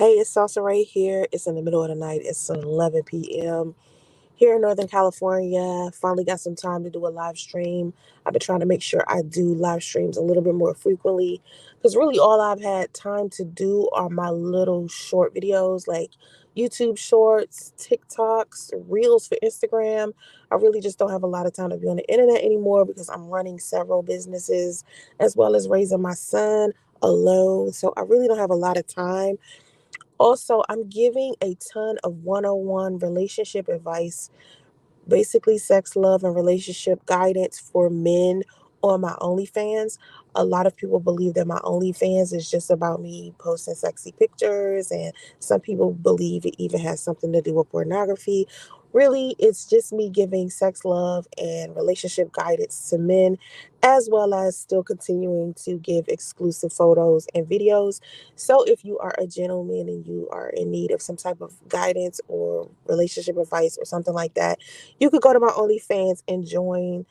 Hey, it's Soncerae here. It's in the middle of the night. It's 11 p.m. here in Northern California. Finally got some time to do a live stream. I've been trying to make sure I do live streams a little bit more frequently because really all I've had time to do are my little short videos like YouTube shorts, TikToks, Reels for Instagram. I really just don't have a lot of time to be on the internet anymore because I'm running several businesses as well as raising my son alone. So I really don't have a lot of time. Also, I'm giving a ton of one-on-one relationship advice, basically sex, love, and relationship guidance for men on my OnlyFans. A lot of people believe that my OnlyFans is just about me posting sexy pictures, and some people believe it even has something to do with pornography. Really, it's just me giving sex, love, and relationship guidance to men, as well as still continuing to give exclusive photos and videos. So, if you are a gentleman and you are in need of some type of guidance or relationship advice or something like that, you could go to my OnlyFans and join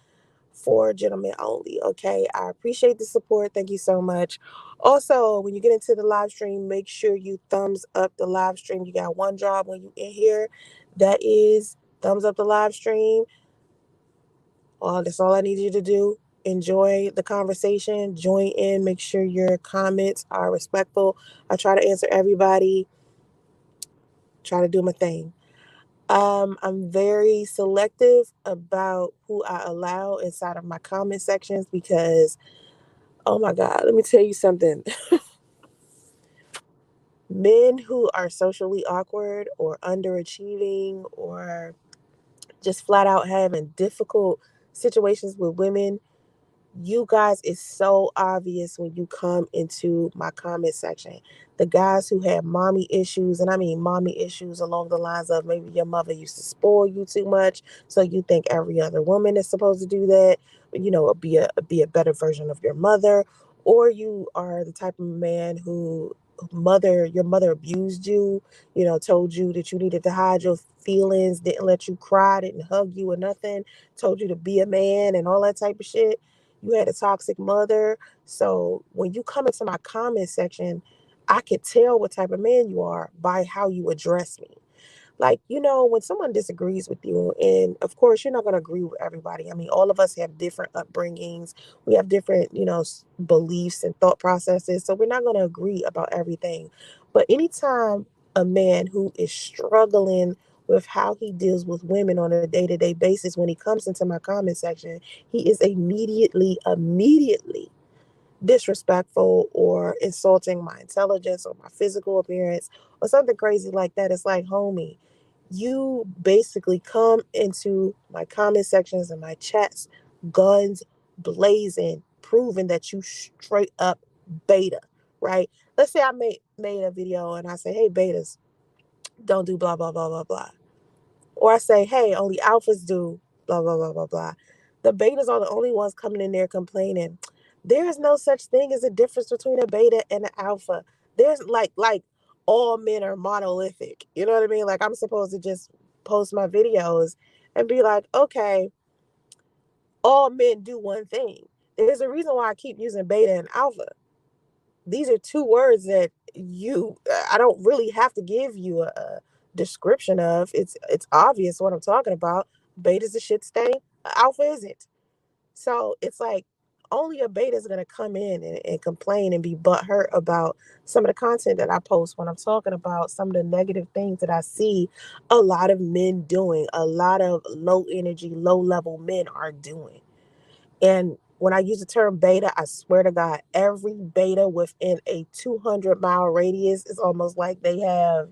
for gentlemen only. Okay. I appreciate the support. Thank you so much. Also, when you get into the live stream, make sure you thumbs up the live stream. You got one job when you in here. That is thumbs up the live stream. That's all I need you to do. Enjoy the conversation. Join in. Make sure your comments are respectful. I try to answer everybody. Try to do my thing. I'm very selective about who I allow inside of my comment sections because, oh my God, let me tell you something. Men who are socially awkward or underachieving or just flat out having difficult situations with women, you guys, is so obvious when you come into my comment section. The guys who have mommy issues, and I mean mommy issues along the lines of maybe your mother used to spoil you too much, so you think every other woman is supposed to do that, be a better version of your mother, or you are the type of man who your mother abused you, told you that you needed to hide your feelings, didn't let you cry, didn't hug you or nothing, told you to be a man and all that type of shit. You had a toxic mother. So when you come into my comment section, I could tell what type of man you are by how you address me. Like, when someone disagrees with you, and of course, you're not going to agree with everybody. I mean, all of us have different upbringings. We have different, beliefs and thought processes. So we're not going to agree about everything. But anytime a man who is struggling with how he deals with women on a day-to-day basis, when he comes into my comment section, he is immediately disrespectful or insulting my intelligence or my physical appearance or something crazy like that. It's like, homie, you basically come into my comment sections and my chats, guns blazing, proving that you straight up beta, right? Let's say I made a video and I say, hey, betas, don't do blah, blah, blah, blah, blah. Or I say, hey, only alphas do blah, blah, blah, blah, blah. The betas are the only ones coming in there complaining. There is no such thing as a difference between a beta and an alpha. There's like all men are monolithic. You know what I mean? Like I'm supposed to just post my videos and be like, okay, all men do one thing. There's a reason why I keep using beta and alpha. These are two words that I don't really have to give you a description of. It's obvious what I'm talking about. Beta's a shit stain, alpha isn't. So it's like only a beta is going to come in and complain and be butthurt about some of the content that I post when I'm talking about some of the negative things that I see a lot of men doing, a lot of low energy, low level men are doing. And when I use the term beta, I swear to God, every beta within a 200-mile radius is almost like they have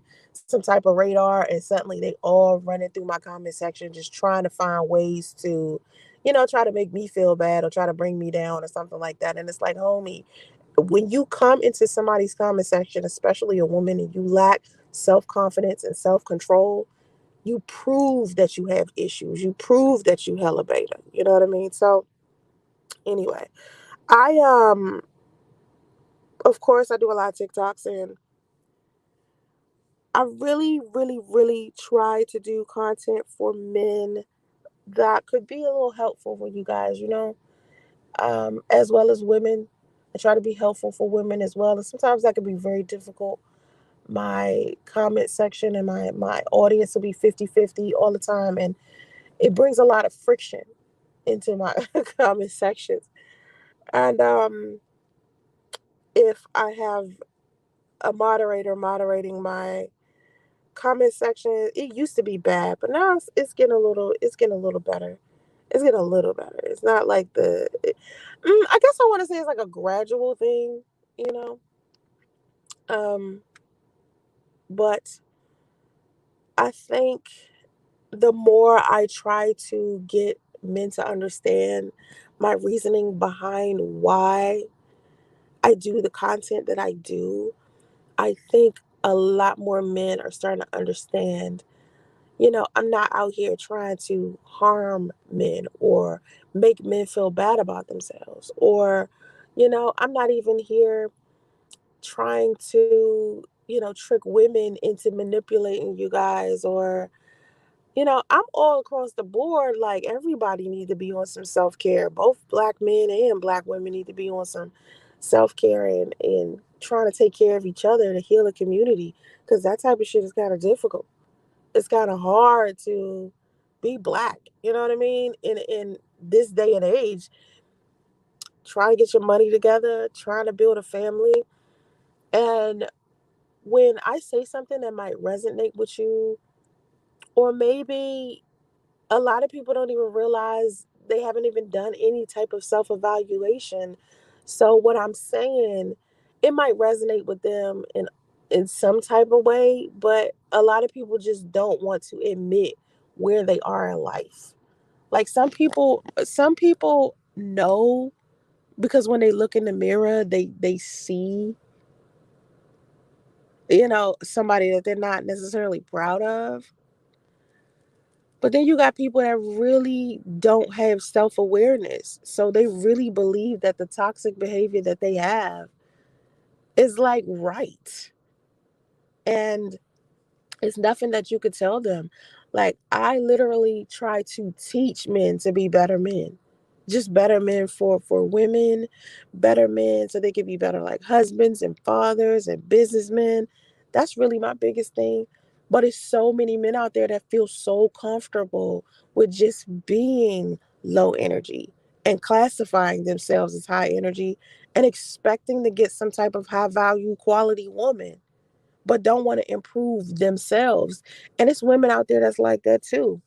some type of radar, and suddenly they all running through my comment section, just trying to find ways to, try to make me feel bad or try to bring me down or something like that. And it's like, homie, when you come into somebody's comment section, especially a woman, and you lack self-confidence and self-control, you prove that you have issues. You prove that you hella beta. You know what I mean? So anyway, I of course I do a lot of TikToks, and I really, really, really try to do content for men that could be a little helpful for you guys, as well as women. I try to be helpful for women as well. And sometimes that can be very difficult my comment section and my audience will be 50-50 all the time, and it brings a lot of friction into my comment sections. And if I have a moderator moderating my comment section, it used to be bad, but now it's getting a little better. It's getting a little better. It's not like I guess I want to say it's like a gradual thing, you know. Um, but I think the more I try to get men to understand my reasoning behind why I do the content that I do, I think a lot more men are starting to understand, I'm not out here trying to harm men or make men feel bad about themselves. Or, I'm not even here trying to, trick women into manipulating you guys. Or, I'm all across the board. Like, everybody need to be on some self-care. Both black men and black women need to be on some self-care and trying to take care of each other to heal a community. Because that type of shit is kind of difficult. It's kind of hard to be black. You know what I mean? In this day and age, trying to get your money together, trying to build a family. And when I say something that might resonate with you, or maybe a lot of people don't even realize they haven't even done any type of self-evaluation. So what I'm saying, it might resonate with them in some type of way, but a lot of people just don't want to admit where they are in life. Like, some people know, because when they look in the mirror, they see, somebody that they're not necessarily proud of. But then you got people that really don't have self-awareness. So they really believe that the toxic behavior that they have is like right. And it's nothing that you could tell them. Like, I literally try to teach men to be better men. Just better men for women, better men so they can be better like husbands and fathers and businessmen. That's really my biggest thing. But it's so many men out there that feel so comfortable with just being low energy and classifying themselves as high energy and expecting to get some type of high value quality woman, but don't want to improve themselves. And it's women out there that's like that too.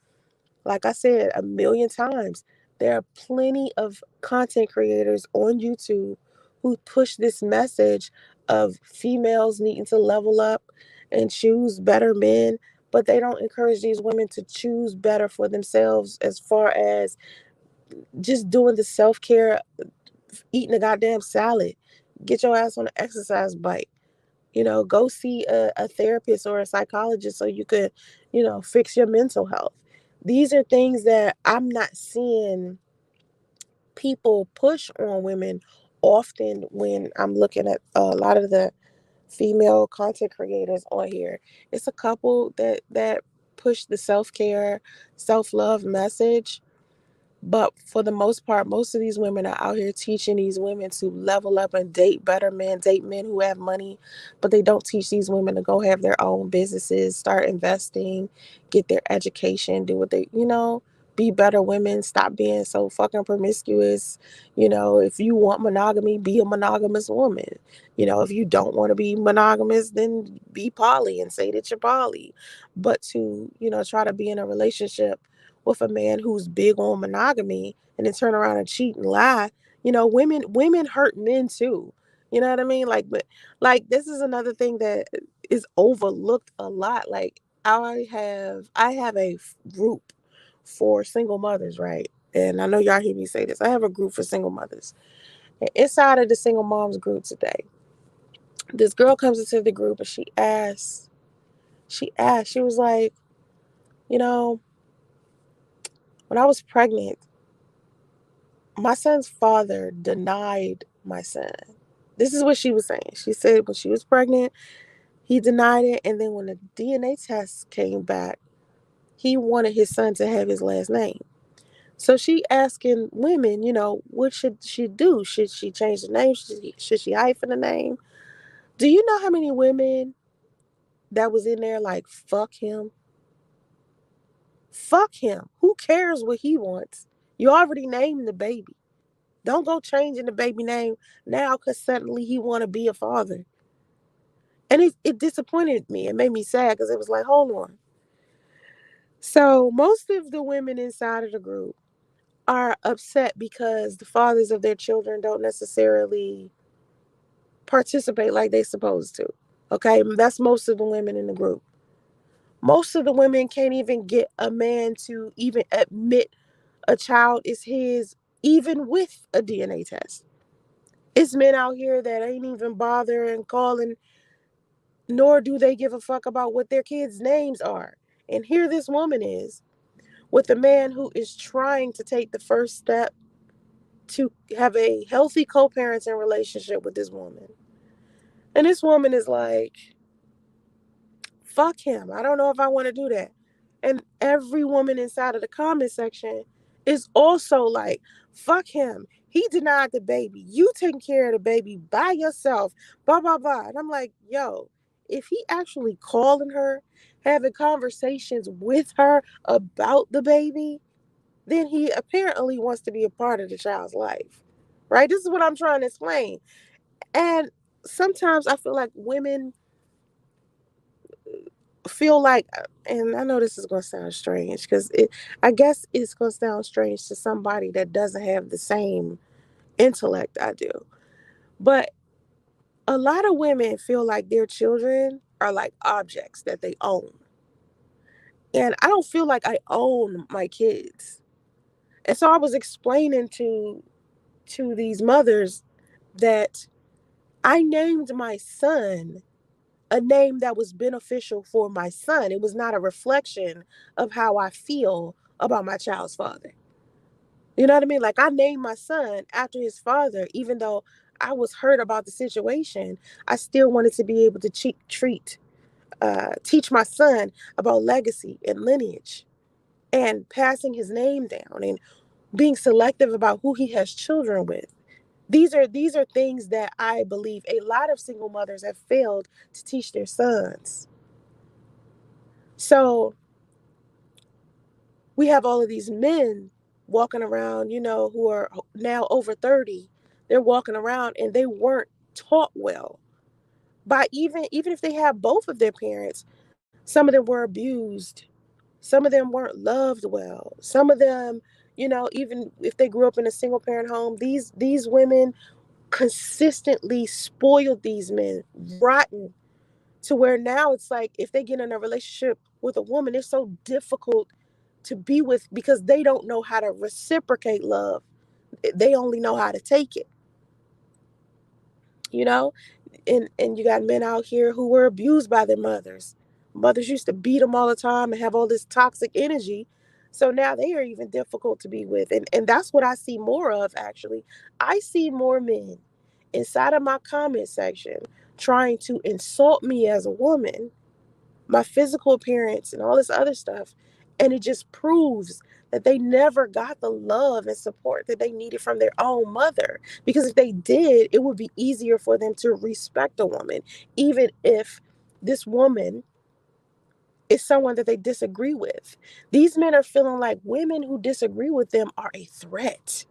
Like I said a million times, there are plenty of content creators on YouTube who push this message of females needing to level up and choose better men, but they don't encourage these women to choose better for themselves as far as just doing the self-care, eating a goddamn salad, get your ass on an exercise bike, go see a therapist or a psychologist so you could, fix your mental health. These are things that I'm not seeing people push on women often when I'm looking at a lot of the female content creators on here. It's a couple that push the self-care, self-love message, but for the most part, most of these women are out here teaching these women to level up and date better men, date men who have money, but they don't teach these women to go have their own businesses, start investing, get their education, do what they, be better women, stop being so fucking promiscuous. If you want monogamy, be a monogamous woman. If you don't want to be monogamous, then be poly and say that you're poly. But to, try to be in a relationship with a man who's big on monogamy and then turn around and cheat and lie, women hurt men too. You know what I mean? Like, but like, this is another thing that is overlooked a lot. Like, I have a group for single mothers, right? And I know y'all hear me say this. I have a group for single mothers. And inside of the single moms group today, this girl comes into the group and she was like, you know, when I was pregnant, my son's father denied my son. This is what she was saying. She said when she was pregnant, he denied it. And then when the DNA test came back, he wanted his son to have his last name. So she asking women, what should she do? Should she change the name? Should she hyphen the name? Do you know how many women that was in there like, fuck him. Fuck him. Who cares what he wants? You already named the baby. Don't go changing the baby name now because suddenly he want to be a father. And it disappointed me. It made me sad because it was like, hold on. So most of the women inside of the group are upset because the fathers of their children don't necessarily participate like they supposed to. Okay, that's most of the women in the group. Most of the women can't even get a man to even admit a child is his, even with a DNA test. It's men out here that ain't even bothering calling, nor do they give a fuck about what their kids' names are. And here this woman is with a man who is trying to take the first step to have a healthy co-parenting relationship with this woman. And this woman is like, fuck him. I don't know if I want to do that. And every woman inside of the comment section is also like, fuck him. He denied the baby. You taking care of the baby by yourself. Blah, blah, blah. And I'm like, yo, if he actually calling her, having conversations with her about the baby, then he apparently wants to be a part of the child's life. Right? This is what I'm trying to explain. And sometimes I feel like women feel like, and I know this is going to sound strange because I guess it's going to sound strange to somebody that doesn't have the same intellect I do. But a lot of women feel like their children are like objects that they own. And I don't feel like I own my kids. And so I was explaining to these mothers that I named my son a name that was beneficial for my son. It was not a reflection of how I feel about my child's father. You know what I mean? Like, I named my son after his father, even though I was hurt about the situation. I still wanted to be able to teach my son about legacy and lineage and passing his name down and being selective about who he has children with. These are things that I believe a lot of single mothers have failed to teach their sons. So we have all of these men walking around, who are now over 30. They're walking around and they weren't taught well. By even if they have both of their parents, some of them were abused. Some of them weren't loved well. Some of them, even if they grew up in a single parent home, these women consistently spoiled these men rotten, to where now it's like if they get in a relationship with a woman, it's so difficult to be with because they don't know how to reciprocate love. They only know how to take it, you know? And you got men out here who were abused by their mothers. Mothers used to beat them all the time and have all this toxic energy. So now they are even difficult to be with. And that's what I see more of, actually. I see more men inside of my comment section trying to insult me as a woman, my physical appearance, and all this other stuff. And it just proves that they never got the love and support that they needed from their own mother. Because if they did, it would be easier for them to respect a woman, even if this woman is someone that they disagree with. These men are feeling like women who disagree with them are a threat.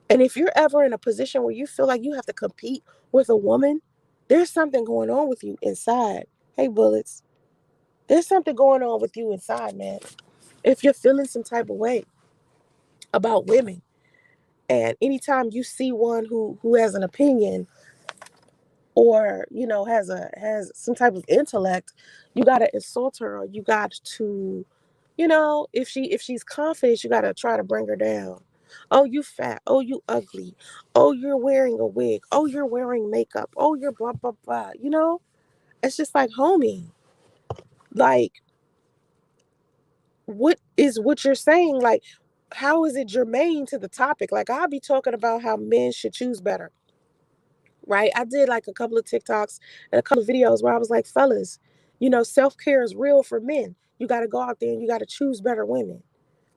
And if you're ever in a position where you feel like you have to compete with a woman, there's something going on with you inside. Hey, Bullets, there's something going on with you inside, man. If you're feeling some type of way about women, and anytime you see one who has an opinion or has some type of intellect, you gotta insult her, or you got to, if she's confident, you gotta try to bring her down. Oh, you fat. Oh, you ugly. Oh, you're wearing a wig. Oh, you're wearing makeup. Oh, you're blah blah blah. It's just like, homie, like, what you're saying, like, how is it germane to the topic? Like, I'll be talking about how men should choose better, right? I did like a couple of TikToks and a couple of videos where I was like, fellas, self-care is real for men. You got to go out there and you got to choose better women.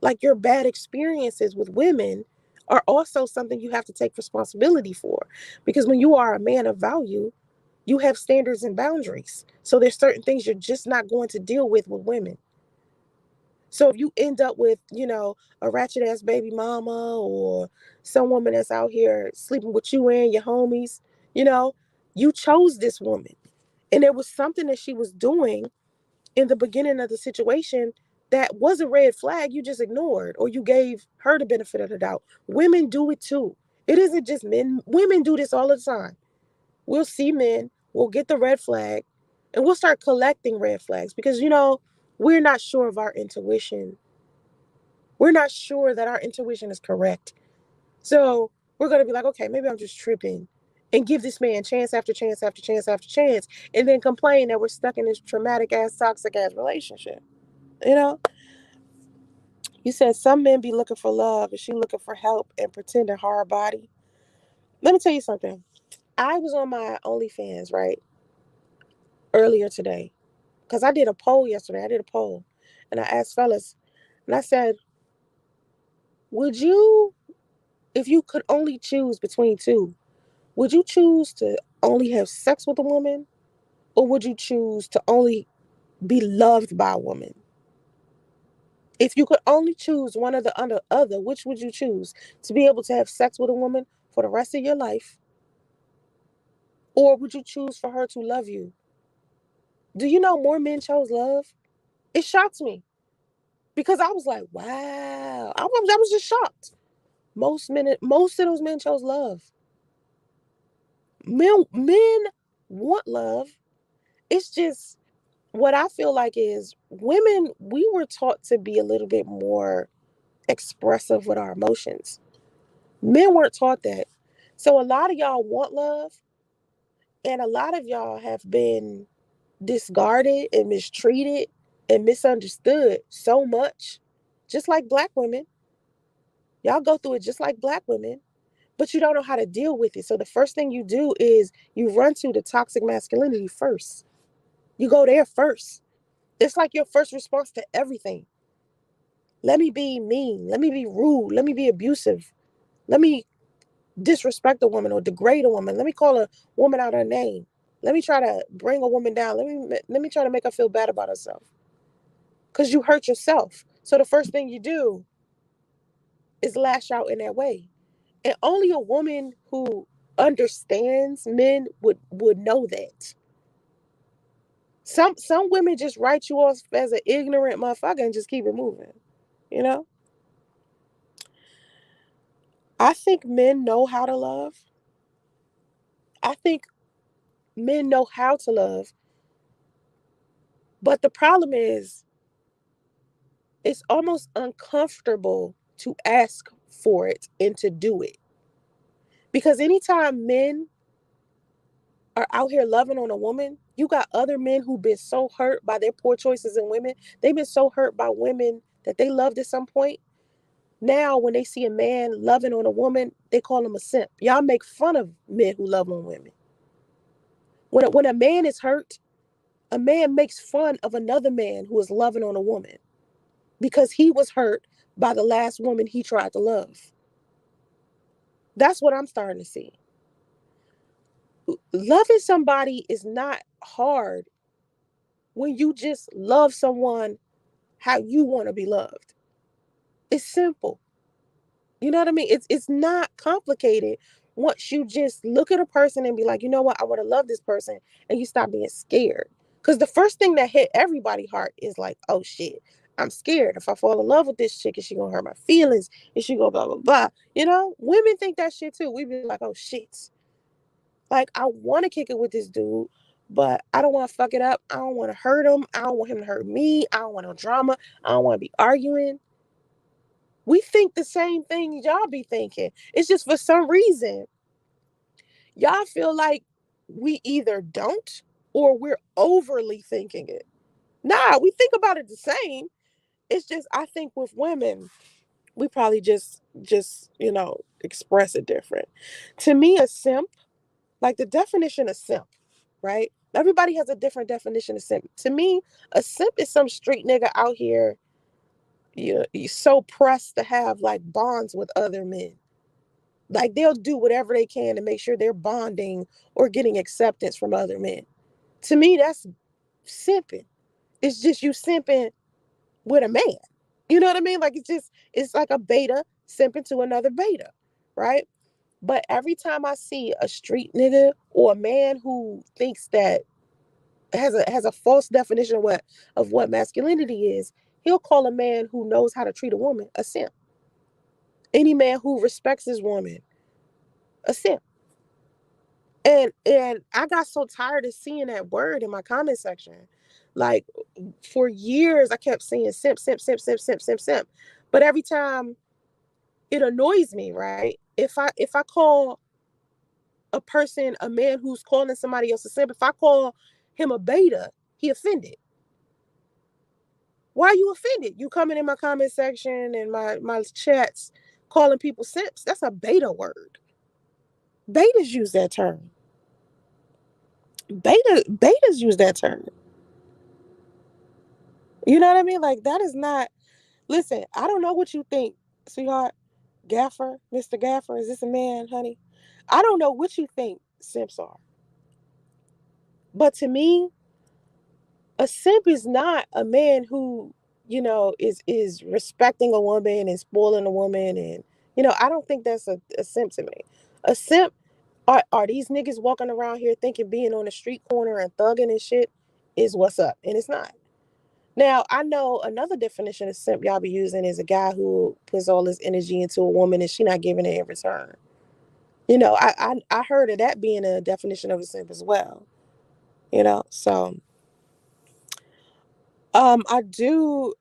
Like, your bad experiences with women are also something you have to take responsibility for, because when you are a man of value, You have standards and boundaries. So there's certain things you're just not going to deal with women. So if you end up with, a ratchet ass baby mama or some woman that's out here sleeping with you and your homies, you know, you chose this woman. And there was something that she was doing in the beginning of the situation that was a red flag you just ignored, or you gave her the benefit of the doubt. Women do it too. It isn't just men. Women do this all the time. We'll see men, we'll get the red flag, and we'll start collecting red flags because, we're not sure of our intuition. We're not sure that our intuition is correct. So we're going to be like, okay, maybe I'm just tripping, and give this man chance after chance after chance after chance, and then complain that we're stuck in this traumatic ass, toxic ass relationship. You know, you said some men be looking for love and she looking for help and pretending hard body. Let me tell you something. I was on my OnlyFans, right, earlier today, because I did a poll yesterday. I did a poll, and I asked fellas, and I said, would you, if you could only choose between two, would you choose to only have sex with a woman, or would you choose to only be loved by a woman? If you could only choose one or the other, which would you choose? To be able to have sex with a woman for the rest of your life, or would you choose for her to love you? Do you know more men chose love? It shocked me because I was like, wow. I was just shocked. Most of those men chose love. Men want love. It's just what I feel like is women, we were taught to be a little bit more expressive with our emotions. Men weren't taught that. So a lot of y'all want love, and a lot of y'all have been discarded and mistreated and misunderstood so much. Just like black women. Y'all go through it just like black women, but you don't know how to deal with it. So the first thing you do is you run to the toxic masculinity first. You go there first. It's like your first response to everything. Let me be mean. Let me be rude. Let me be abusive. Let me disrespect a woman or degrade a woman. Let me call a woman out her name. Let me try to bring a woman down. Let me try to make her feel bad about herself. Because you hurt yourself. So the first thing you do is lash out in that way. And only a woman who understands men would know that. Some women just write you off as an ignorant motherfucker and just keep it moving. You know? I think men know how to love. I think men know how to love. But the problem is it's almost uncomfortable to ask for it and to do it. Because anytime men are out here loving on a woman, you got other men who've been so hurt by their poor choices in women. They've been so hurt by women that they loved at some point. Now, when they see a man loving on a woman, they call him a simp. Y'all make fun of men who love on women. When a man is hurt, a man makes fun of another man who is loving on a woman because he was hurt by the last woman he tried to love. That's what I'm starting to see. Loving somebody is not hard when you just love someone how you want to be loved. It's simple. You know what I mean? It's not complicated once you just look at a person and be like, you know what, I want to love this person, and you stop being scared. Because the first thing that hit everybody's heart is like, oh shit, I'm scared. If I fall in love with this chick, is she gonna hurt my feelings? Is she gonna blah blah blah? Women think that shit too. We be like, oh shit. Like, I want to kick it with this dude, but I don't want to fuck it up. I don't want to hurt him. I don't want him to hurt me. I don't want no drama. I don't want to be arguing. We think the same thing y'all be thinking. It's just for some reason, y'all feel like we either don't or we're overly thinking it. Nah, we think about it the same. It's just, I think with women, we probably just express it different. To me, a simp, like the definition of simp, right? Everybody has a different definition of simp. To me, a simp is some street nigga out here, you're so pressed to have like bonds with other men. Like they'll do whatever they can to make sure they're bonding or getting acceptance from other men. To me, that's simping. It's just you simping with a man. You know what I mean? Like it's like a beta simping to another beta, right? But every time I see a street nigga or a man who thinks that has a false definition of what masculinity is, he'll call a man who knows how to treat a woman a simp. Any man who respects his woman a simp. And I got so tired of seeing that word in my comment section. Like for years I kept saying simp, simp, simp, simp, simp, simp, simp. But every time it annoys me, right? If I call a person, a man who's calling somebody else a simp, if I call him a beta, he offended. Why are you offended? You coming in my comment section and my chats calling people simps. That's a beta word. Betas use that term. Betas use that term. You know what I mean? Like that is not. Listen, I don't know what you think, sweetheart. Gaffer, Mr. Gaffer, is this a man, honey? I don't know what you think simps are. But to me, a simp is not a man who, is respecting a woman and spoiling a woman. And, I don't think that's a simp to me. A simp are these niggas walking around here thinking being on the street corner and thugging and shit is what's up. And it's not. Now, I know another definition of simp y'all be using is a guy who puts all his energy into a woman and she not giving it in return. I heard of that being a definition of a simp as well. So I do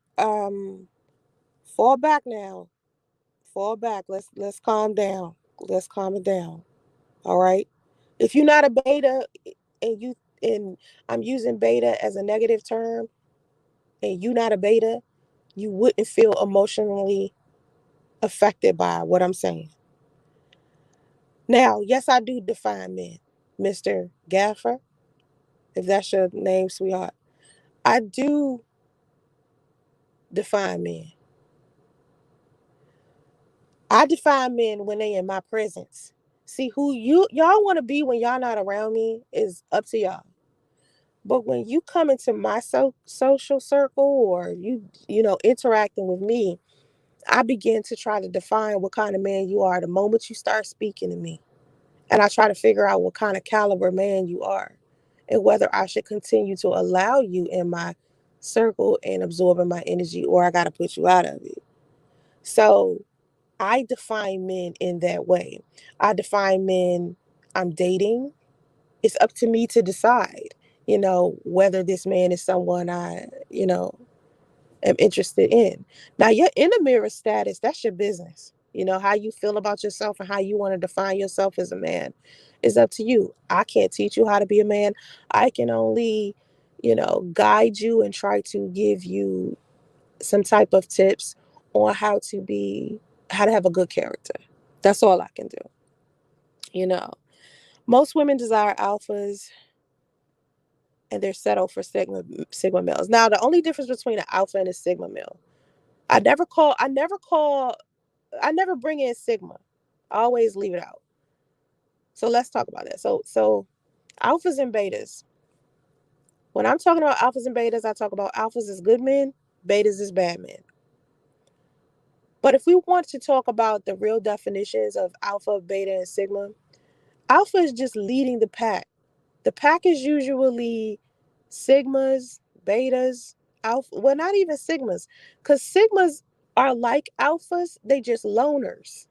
fall back now. Fall back. Let's calm down. Let's calm it down. All right. If you're not a beta and I'm using beta as a negative term and you not a beta, you wouldn't feel emotionally affected by what I'm saying. Now, yes, I do define men, Mr. Gaffer, if that's your name, sweetheart. I do define men. I define men when they in my presence. See who y'all want to be when y'all not around me is up to y'all. But when you come into my social circle or interacting with me, I begin to try to define what kind of man you are the moment you start speaking to me. And I try to figure out what kind of caliber man you are and whether I should continue to allow you in my circle and absorbing my energy or I got to put you out of it. So I define men in that way. I define men I'm dating. It's up to me to decide, whether this man is someone I, am interested in. Now, your inner mirror status, that's your business. How you feel about yourself and how you want to define yourself as a man is up to you. I can't teach you how to be a man. I can only, guide you and try to give you some type of tips on how to have a good character. That's all I can do. Most women desire alphas and they're settled for sigma males. Now, the only difference between an alpha and a sigma male, I never bring in sigma. I always leave it out. So let's talk about that. So alphas and betas. When I'm talking about alphas and betas, I talk about alphas as good men, betas as bad men. But if we want to talk about the real definitions of alpha, beta, and sigma, alpha is just leading the pack. The pack is usually sigmas, betas, alpha. Well, not even sigmas, because sigmas are like alphas. They just loners,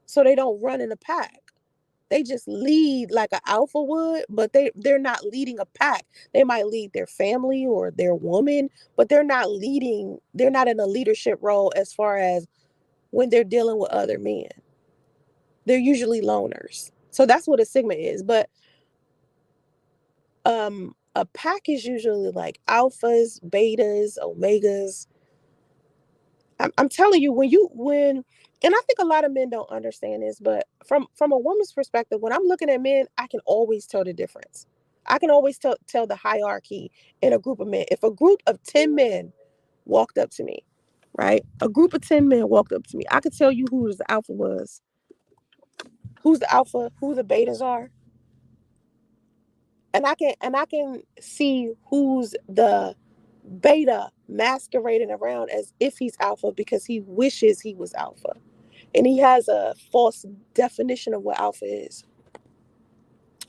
so they don't run in a pack. They just lead like an alpha would, but they're not leading a pack. They might lead their family or their woman, but they're not leading. They're not in a leadership role as far as when they're dealing with other men. They're usually loners. So that's what a sigma is. But a pack is usually like alphas, betas, omegas. I'm telling you, and I think a lot of men don't understand this, but from a woman's perspective, when I'm looking at men, I can always tell the difference. I can always tell the hierarchy in a group of men. If a group of 10 men walked up to me, right? A group of 10 men walked up to me, I could tell you who the alpha was who's the alpha, who the betas are, and I can see who's the beta masquerading around as if he's alpha because he wishes he was alpha. And he has a false definition of what alpha is.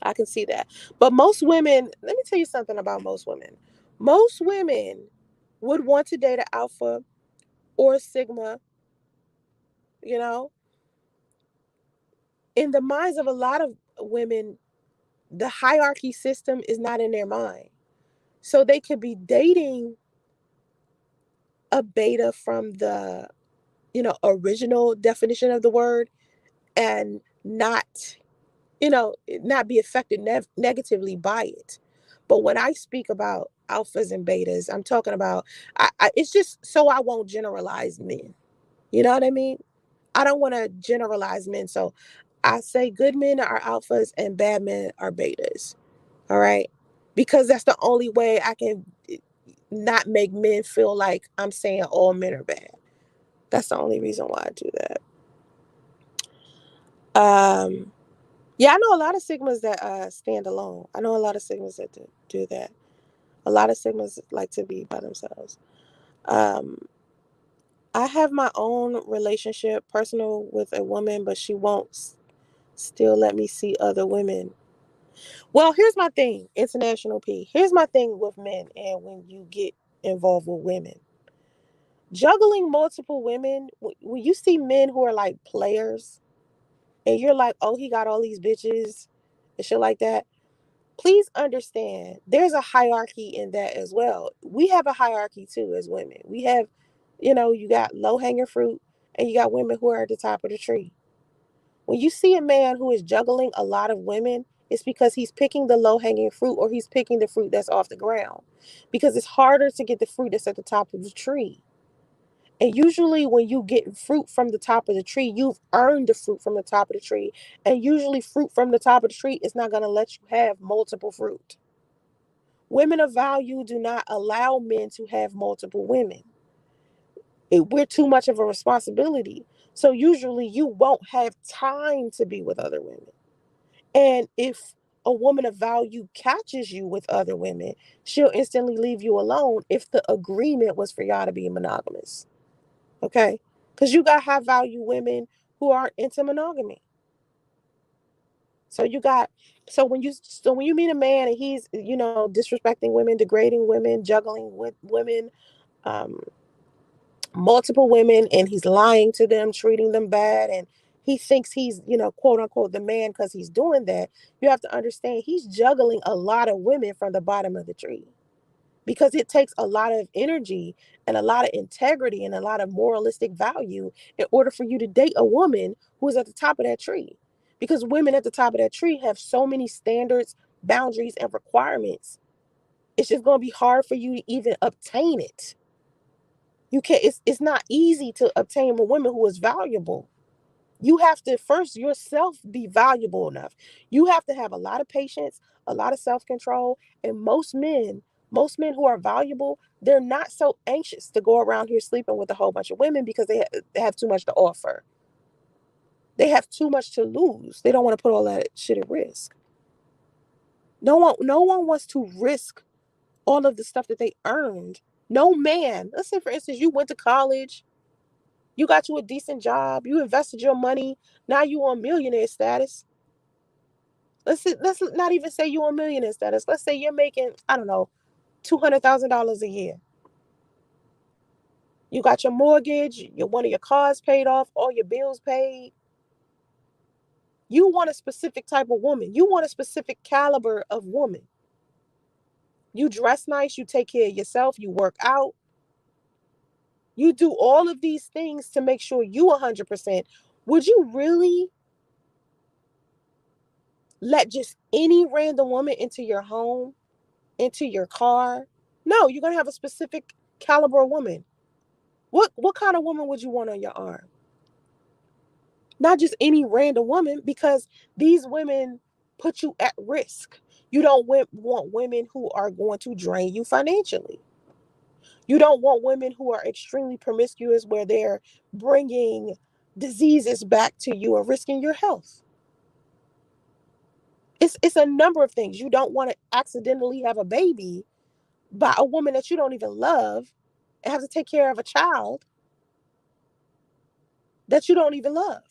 I can see that. But most women, let me tell you something about most women. Most women would want to date an alpha or a sigma, you know. In the minds of a lot of women, the hierarchy system is not in their mind. So they could be dating a beta from the, original definition of the word and not be affected negatively by it. But when I speak about alphas and betas, I'm talking about, it's just so I won't generalize men. You know what I mean? I don't want to generalize men. So I say good men are alphas and bad men are betas. All right. Because that's the only way I can not make men feel like I'm saying all men are bad. That's the only reason why I do that. Yeah, I know a lot of sigmas that stand alone. I know a lot of sigmas that do that. A lot of sigmas like to be by themselves. Um, I have my own relationship, personal, with a woman, but she won't still let me see other women. Well, here's my thing, International P. Here's my thing with men and when you get involved with women. Juggling multiple women, when you see men who are like players and you're like, oh, he got all these bitches and shit like that, please understand there's a hierarchy in that as well. We have a hierarchy too as women. We have, you got low hanging fruit and you got women who are at the top of the tree. When you see a man who is juggling a lot of women, it's because he's picking the low hanging fruit or he's picking the fruit that's off the ground. Because it's harder to get the fruit that's at the top of the tree. And usually when you get fruit from the top of the tree, you've earned the fruit from the top of the tree. And usually fruit from the top of the tree is not going to let you have multiple fruit. Women of value do not allow men to have multiple women. We're too much of a responsibility. So usually you won't have time to be with other women. And if a woman of value catches you with other women, she'll instantly leave you alone if the agreement was for y'all to be monogamous. Okay? Because you got high value women who aren't into monogamy. So when you meet a man and he's, disrespecting women, degrading women, juggling with women, um, multiple women, and he's lying to them, treating them bad, and he thinks he's, quote unquote, the man because he's doing that, you have to understand he's juggling a lot of women from the bottom of the tree. Because it takes a lot of energy and a lot of integrity and a lot of moralistic value in order for you to date a woman who is at the top of that tree. Because women at the top of that tree have so many standards, boundaries, and requirements. It's just going to be hard for you to even obtain it. You can't. It's not easy to obtain a woman who is valuable. You have to first yourself be valuable enough. You have to have a lot of patience, a lot of self-control, and most men who are valuable, they're not so anxious to go around here sleeping with a whole bunch of women because they have too much to offer. They have too much to lose. They don't want to put all that shit at risk. No one wants to risk all of the stuff that they earned. No man. Let's say, for instance, you went to college, you got you a decent job, you invested your money, now you on millionaire status. Let's not even say you on millionaire status. Let's say you're making, I don't know, $200,000 a year. You got your mortgage, one of your cars paid off, all your bills paid. You want a specific type of woman. You want a specific caliber of woman. You dress nice, you take care of yourself, you work out. You do all of these things to make sure you 100%. Would you really let just any random woman into your home, into your car? No, you're going to have a specific caliber of woman. What kind of woman would you want on your arm? Not just any random woman, because these women put you at risk. You don't want women who are going to drain you financially. You don't want women who are extremely promiscuous where they're bringing diseases back to you or risking your health. It's a number of things. You don't want to accidentally have a baby by a woman that you don't even love and have to take care of a child that you don't even love.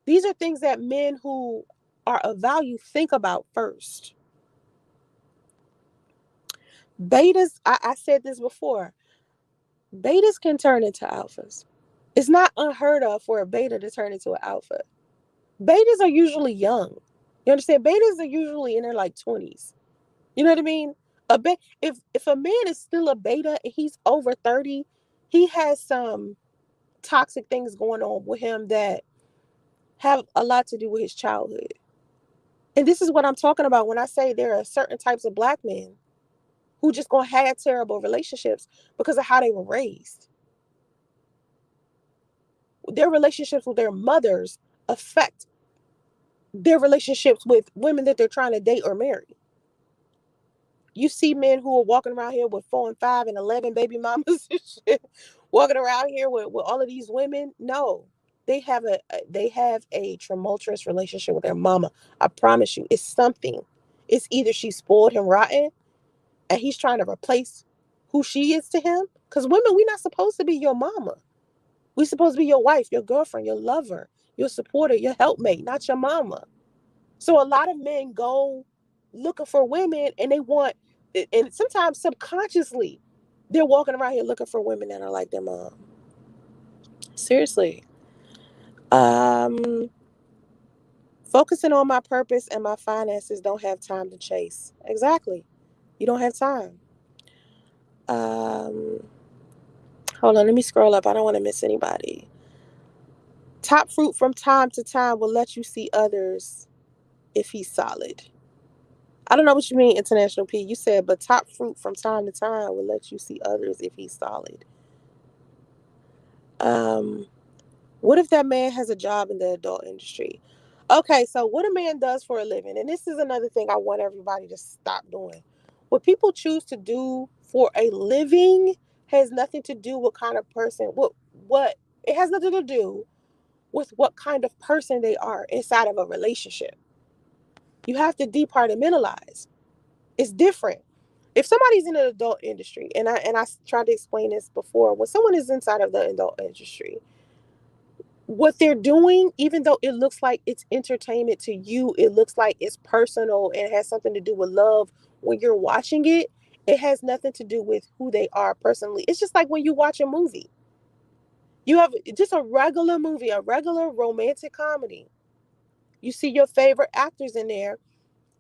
These are things that men who are of value think about first. Betas, I said this before, betas can turn into alphas. It's not unheard of for a beta to turn into an alpha. Betas are usually young. You understand? Betas are usually in their like 20s. You know what I mean? If a man is still a beta and he's over 30, he has some toxic things going on with him that have a lot to do with his childhood. And this is what I'm talking about when I say there are certain types of black men who just gonna have terrible relationships because of how they were raised. Their relationships with their mothers affect their relationships with women that they're trying to date or marry. You see men who are walking around here with 4 and 5 and 11 baby mamas and shit, walking around here with all of these women. No, they have a tumultuous relationship with their mama. I promise you, it's something. It's either she spoiled him rotten and he's trying to replace who she is to him. Because women, we're not supposed to be your mama. We're supposed to be your wife, your girlfriend, your lover, your supporter, your helpmate, not your mama. So a lot of men go looking for women and they want, and sometimes subconsciously, they're walking around here looking for women that are like their mom. Seriously. Um, Focusing on my purpose and my finances, don't have time to chase. Exactly. You don't have time. Um, Hold on, let me scroll up. I don't want to miss anybody. Top fruit from time to time will let you see others if he's solid. I don't know what you mean, International P. You said, but top fruit from time to time will let you see others if he's solid. Um, what if that man has a job in the adult industry? Okay, so what a man does for a living, and this is another thing I want everybody to stop doing. What people choose to do for a living has nothing to do with kind of person. What it has nothing to do with what kind of person they are inside of a relationship. You have to departmentalize. It's different. If somebody's in the adult industry, and I tried to explain this before, when someone is inside of the adult industry, what they're doing, even though it looks like it's entertainment to you, it looks like it's personal and it has something to do with love when you're watching it. It has nothing to do with who they are personally. It's just like when you watch a movie. You have just a regular movie, a regular romantic comedy. You see your favorite actors in there.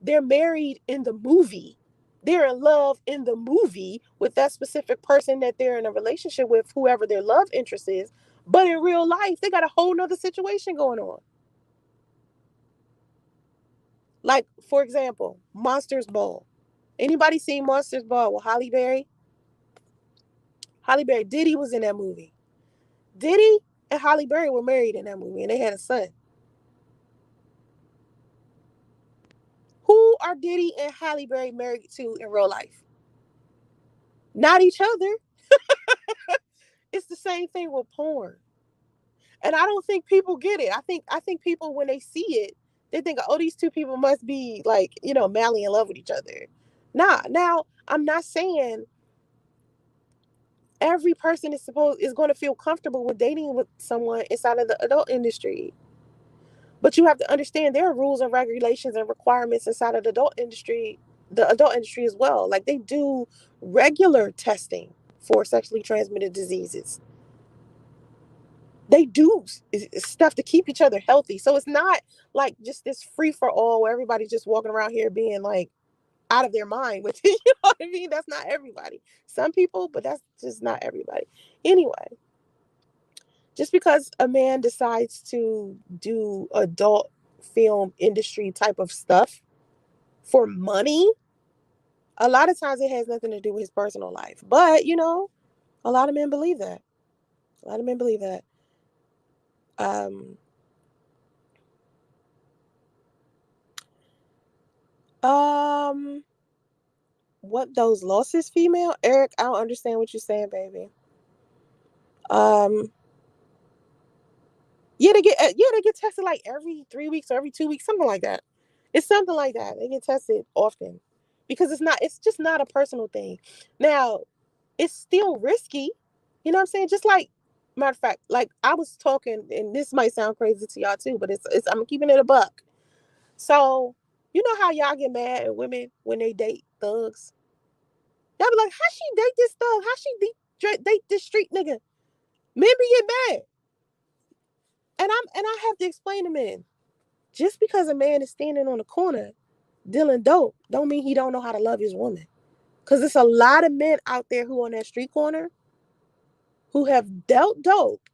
They're married in the movie. They're in love in the movie with that specific person that they're in a relationship with, whoever their love interest is. But in real life, they got a whole nother situation going on. Like, for example, Monsters Ball. Anybody seen Monsters Ball with Holly Berry? Holly Berry, Diddy was in that movie. Diddy and Holly Berry were married in that movie and they had a son. Who are Diddy and Holly Berry married to in real life? Not each other. It's the same thing with porn. And I don't think people get it. I think people when they see it, they think, oh, these two people must be like, madly in love with each other. Nah, now I'm not saying every person is going to feel comfortable with dating with someone inside of the adult industry. But you have to understand there are rules and regulations and requirements inside of the adult industry as well. Like they do regular testing for sexually transmitted diseases. They do stuff to keep each other healthy. So it's not like just this free for all where everybody's just walking around here being like out of their mind with it. You know what I mean? That's not everybody. Some people, but that's just not everybody. Anyway, just because a man decides to do adult film industry type of stuff for money, a lot of times it has nothing to do with his personal life. But, a lot of men believe that. A lot of men believe that. Um, um, what those losses, female? Eric, I don't understand what you're saying, baby. Um, they get tested like every 3 weeks or every 2 weeks, something like that. It's something like that. They get tested often because it's just not a personal thing. Now, it's still risky. You know what I'm saying? Just like, matter of fact, like I was talking, and this might sound crazy to y'all too, but it's I'm keeping it a buck. So, you know how y'all get mad at women when they date thugs? Y'all be like, how she date this thug? How she date this street nigga? Men be get mad. And I have to explain to men, just because a man is standing on the corner dealing dope, don't mean he don't know how to love his woman. Cause there's a lot of men out there who on that street corner who have dealt dope,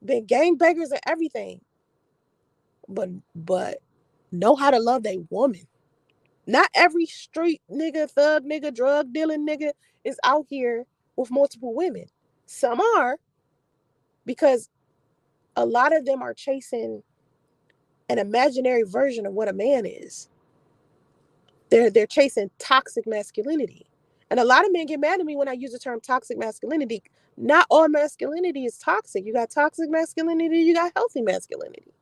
been gangbangers and everything, but know how to love their woman. Not every street nigga, thug nigga, drug dealing nigga is out here with multiple women. Some are, because a lot of them are chasing an imaginary version of what a man is. They're chasing toxic masculinity. And a lot of men get mad at me when I use the term toxic masculinity. Not all masculinity is toxic. You got toxic masculinity, you got healthy masculinity.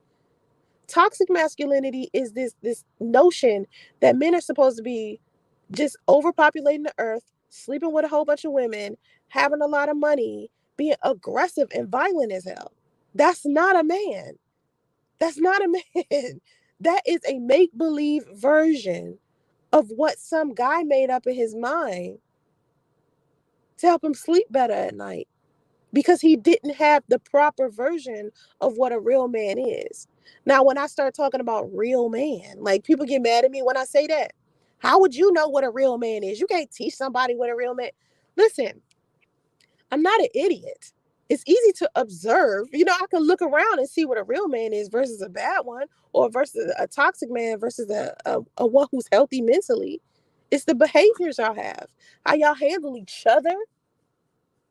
Toxic masculinity is this notion that men are supposed to be just overpopulating the earth, sleeping with a whole bunch of women, having a lot of money, being aggressive and violent as hell. That's not a man. That's not a man. That is a make-believe version of what some guy made up in his mind to help him sleep better at night, because he didn't have the proper version of what a real man is. Now, when I start talking about real man, like, people get mad at me when I say that. How would you know what a real man is? You can't teach somebody what a real man. Listen, I'm not an idiot. It's easy to observe. I can look around and see what a real man is versus a bad one, or versus a toxic man versus a one who's healthy mentally. It's the behaviors y'all have, how y'all handle each other,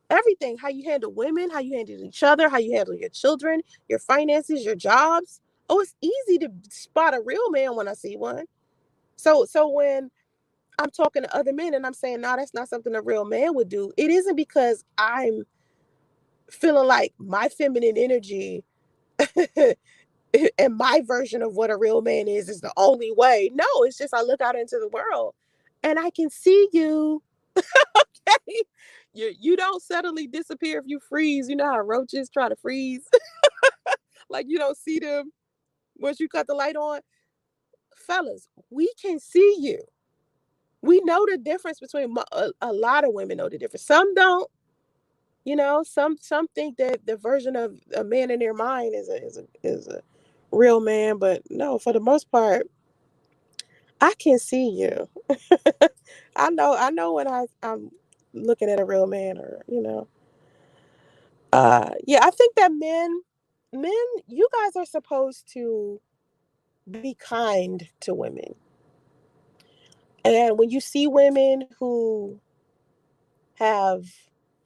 everything, how you handle women, how you handle each other, how you handle your children, your finances, your jobs. Oh, it's easy to spot a real man when I see one. So when I'm talking to other men and I'm saying, no, that's not something a real man would do, it isn't because I'm feeling like my feminine energy and my version of what a real man is the only way. No, it's just I look out into the world and I can see you. Okay? You don't suddenly disappear if you freeze. You know how roaches try to freeze? Like, you don't see them once you cut the light on. Fellas, we can see you. We know the difference between a lot of women know the difference. Some don't. Some think that the version of a man in their mind is a real man, but no, for the most part, I can see you. I know when I'm looking at a real man, or yeah, I think that men, you guys are supposed to be kind to women. And when you see women who have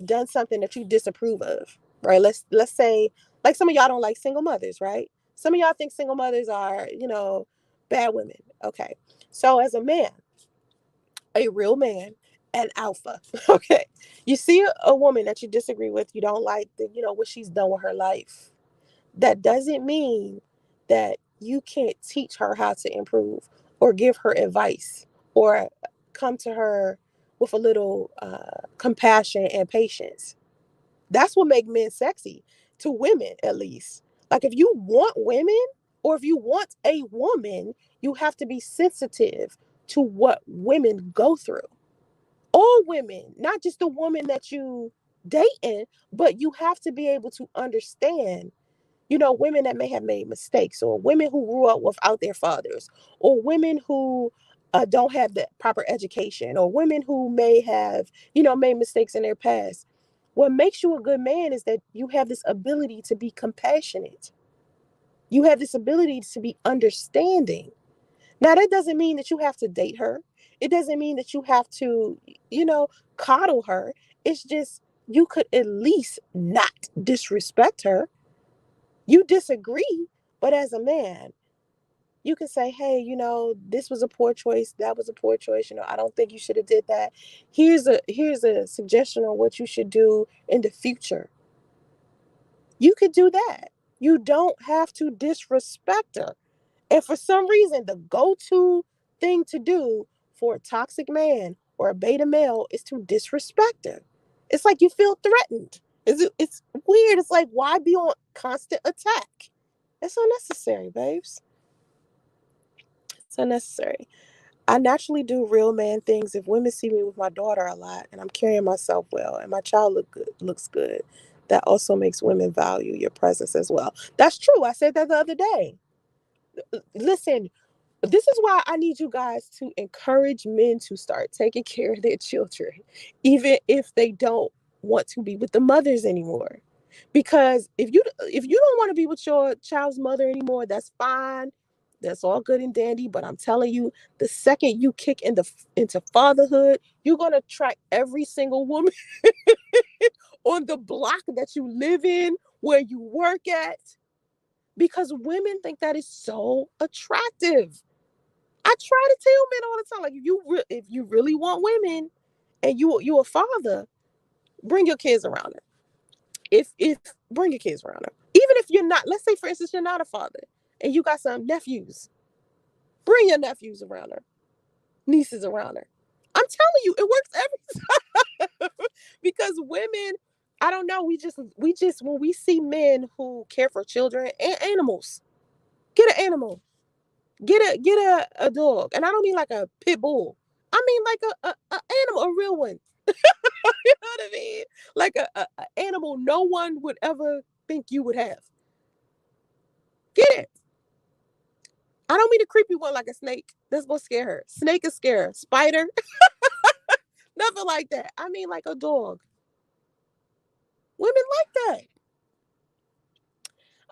done something that you disapprove of, right? Let's say, like, some of y'all don't like single mothers, right? Some of y'all think single mothers are, bad women. Okay. So as a man, a real man, an alpha, okay. You see a woman that you disagree with, you don't like what she's done with her life. That doesn't mean that you can't teach her how to improve, or give her advice, or come to her with a little compassion and patience. That's what makes men sexy to women, at least. Like, if you want women, or if you want a woman, you have to be sensitive to what women go through. All women, not just the woman that you dating, but you have to be able to understand women that may have made mistakes, or women who grew up without their fathers, or women who don't have the proper education, or women who may have, made mistakes in their past. What makes you a good man is that you have this ability to be compassionate. You have this ability to be understanding. Now, that doesn't mean that you have to date her. It doesn't mean that you have to, coddle her. It's just, you could at least not disrespect her. You disagree, but as a man, you can say, hey, this was a poor choice, that was a poor choice, I don't think you should have did that. Here's a suggestion on what you should do in the future. You could do that. You don't have to disrespect her. And for some reason, the go-to thing to do for a toxic man or a beta male is to disrespect her. It's like you feel threatened. It's weird. It's like, why be on constant attack? It's unnecessary, babes. It's unnecessary. I naturally do real man things. If women see me with my daughter a lot and I'm carrying myself well and my child looks good, that also makes women value your presence as well. That's true. I said that the other day. Listen, this is why I need you guys to encourage men to start taking care of their children, even if they don't want to be with the mothers anymore. Because if you don't want to be with your child's mother anymore, that's fine. That's all good and dandy. But I'm telling you, the second you kick into fatherhood, you're gonna track every single woman on the block that you live in, where you work at, because women think that is so attractive. I try to tell men all the time, like, if you really want women, and you a father, bring your kids around her. If bring your kids around her, even if you're not. Let's say, for instance, you're not a father, and you got some nephews. Bring your nephews around her, nieces around her. I'm telling you, it works every time. Because women, I don't know, we just when we see men who care for children and animals, get an animal. Get a dog, and I don't mean like a pit bull. I mean like a animal, a real one. You know what I mean? Like a animal no one would ever think you would have. Get it? I don't mean a creepy one like a snake. That's gonna scare her. Snake is scare her. Spider, nothing like that. I mean like a dog. Women like that.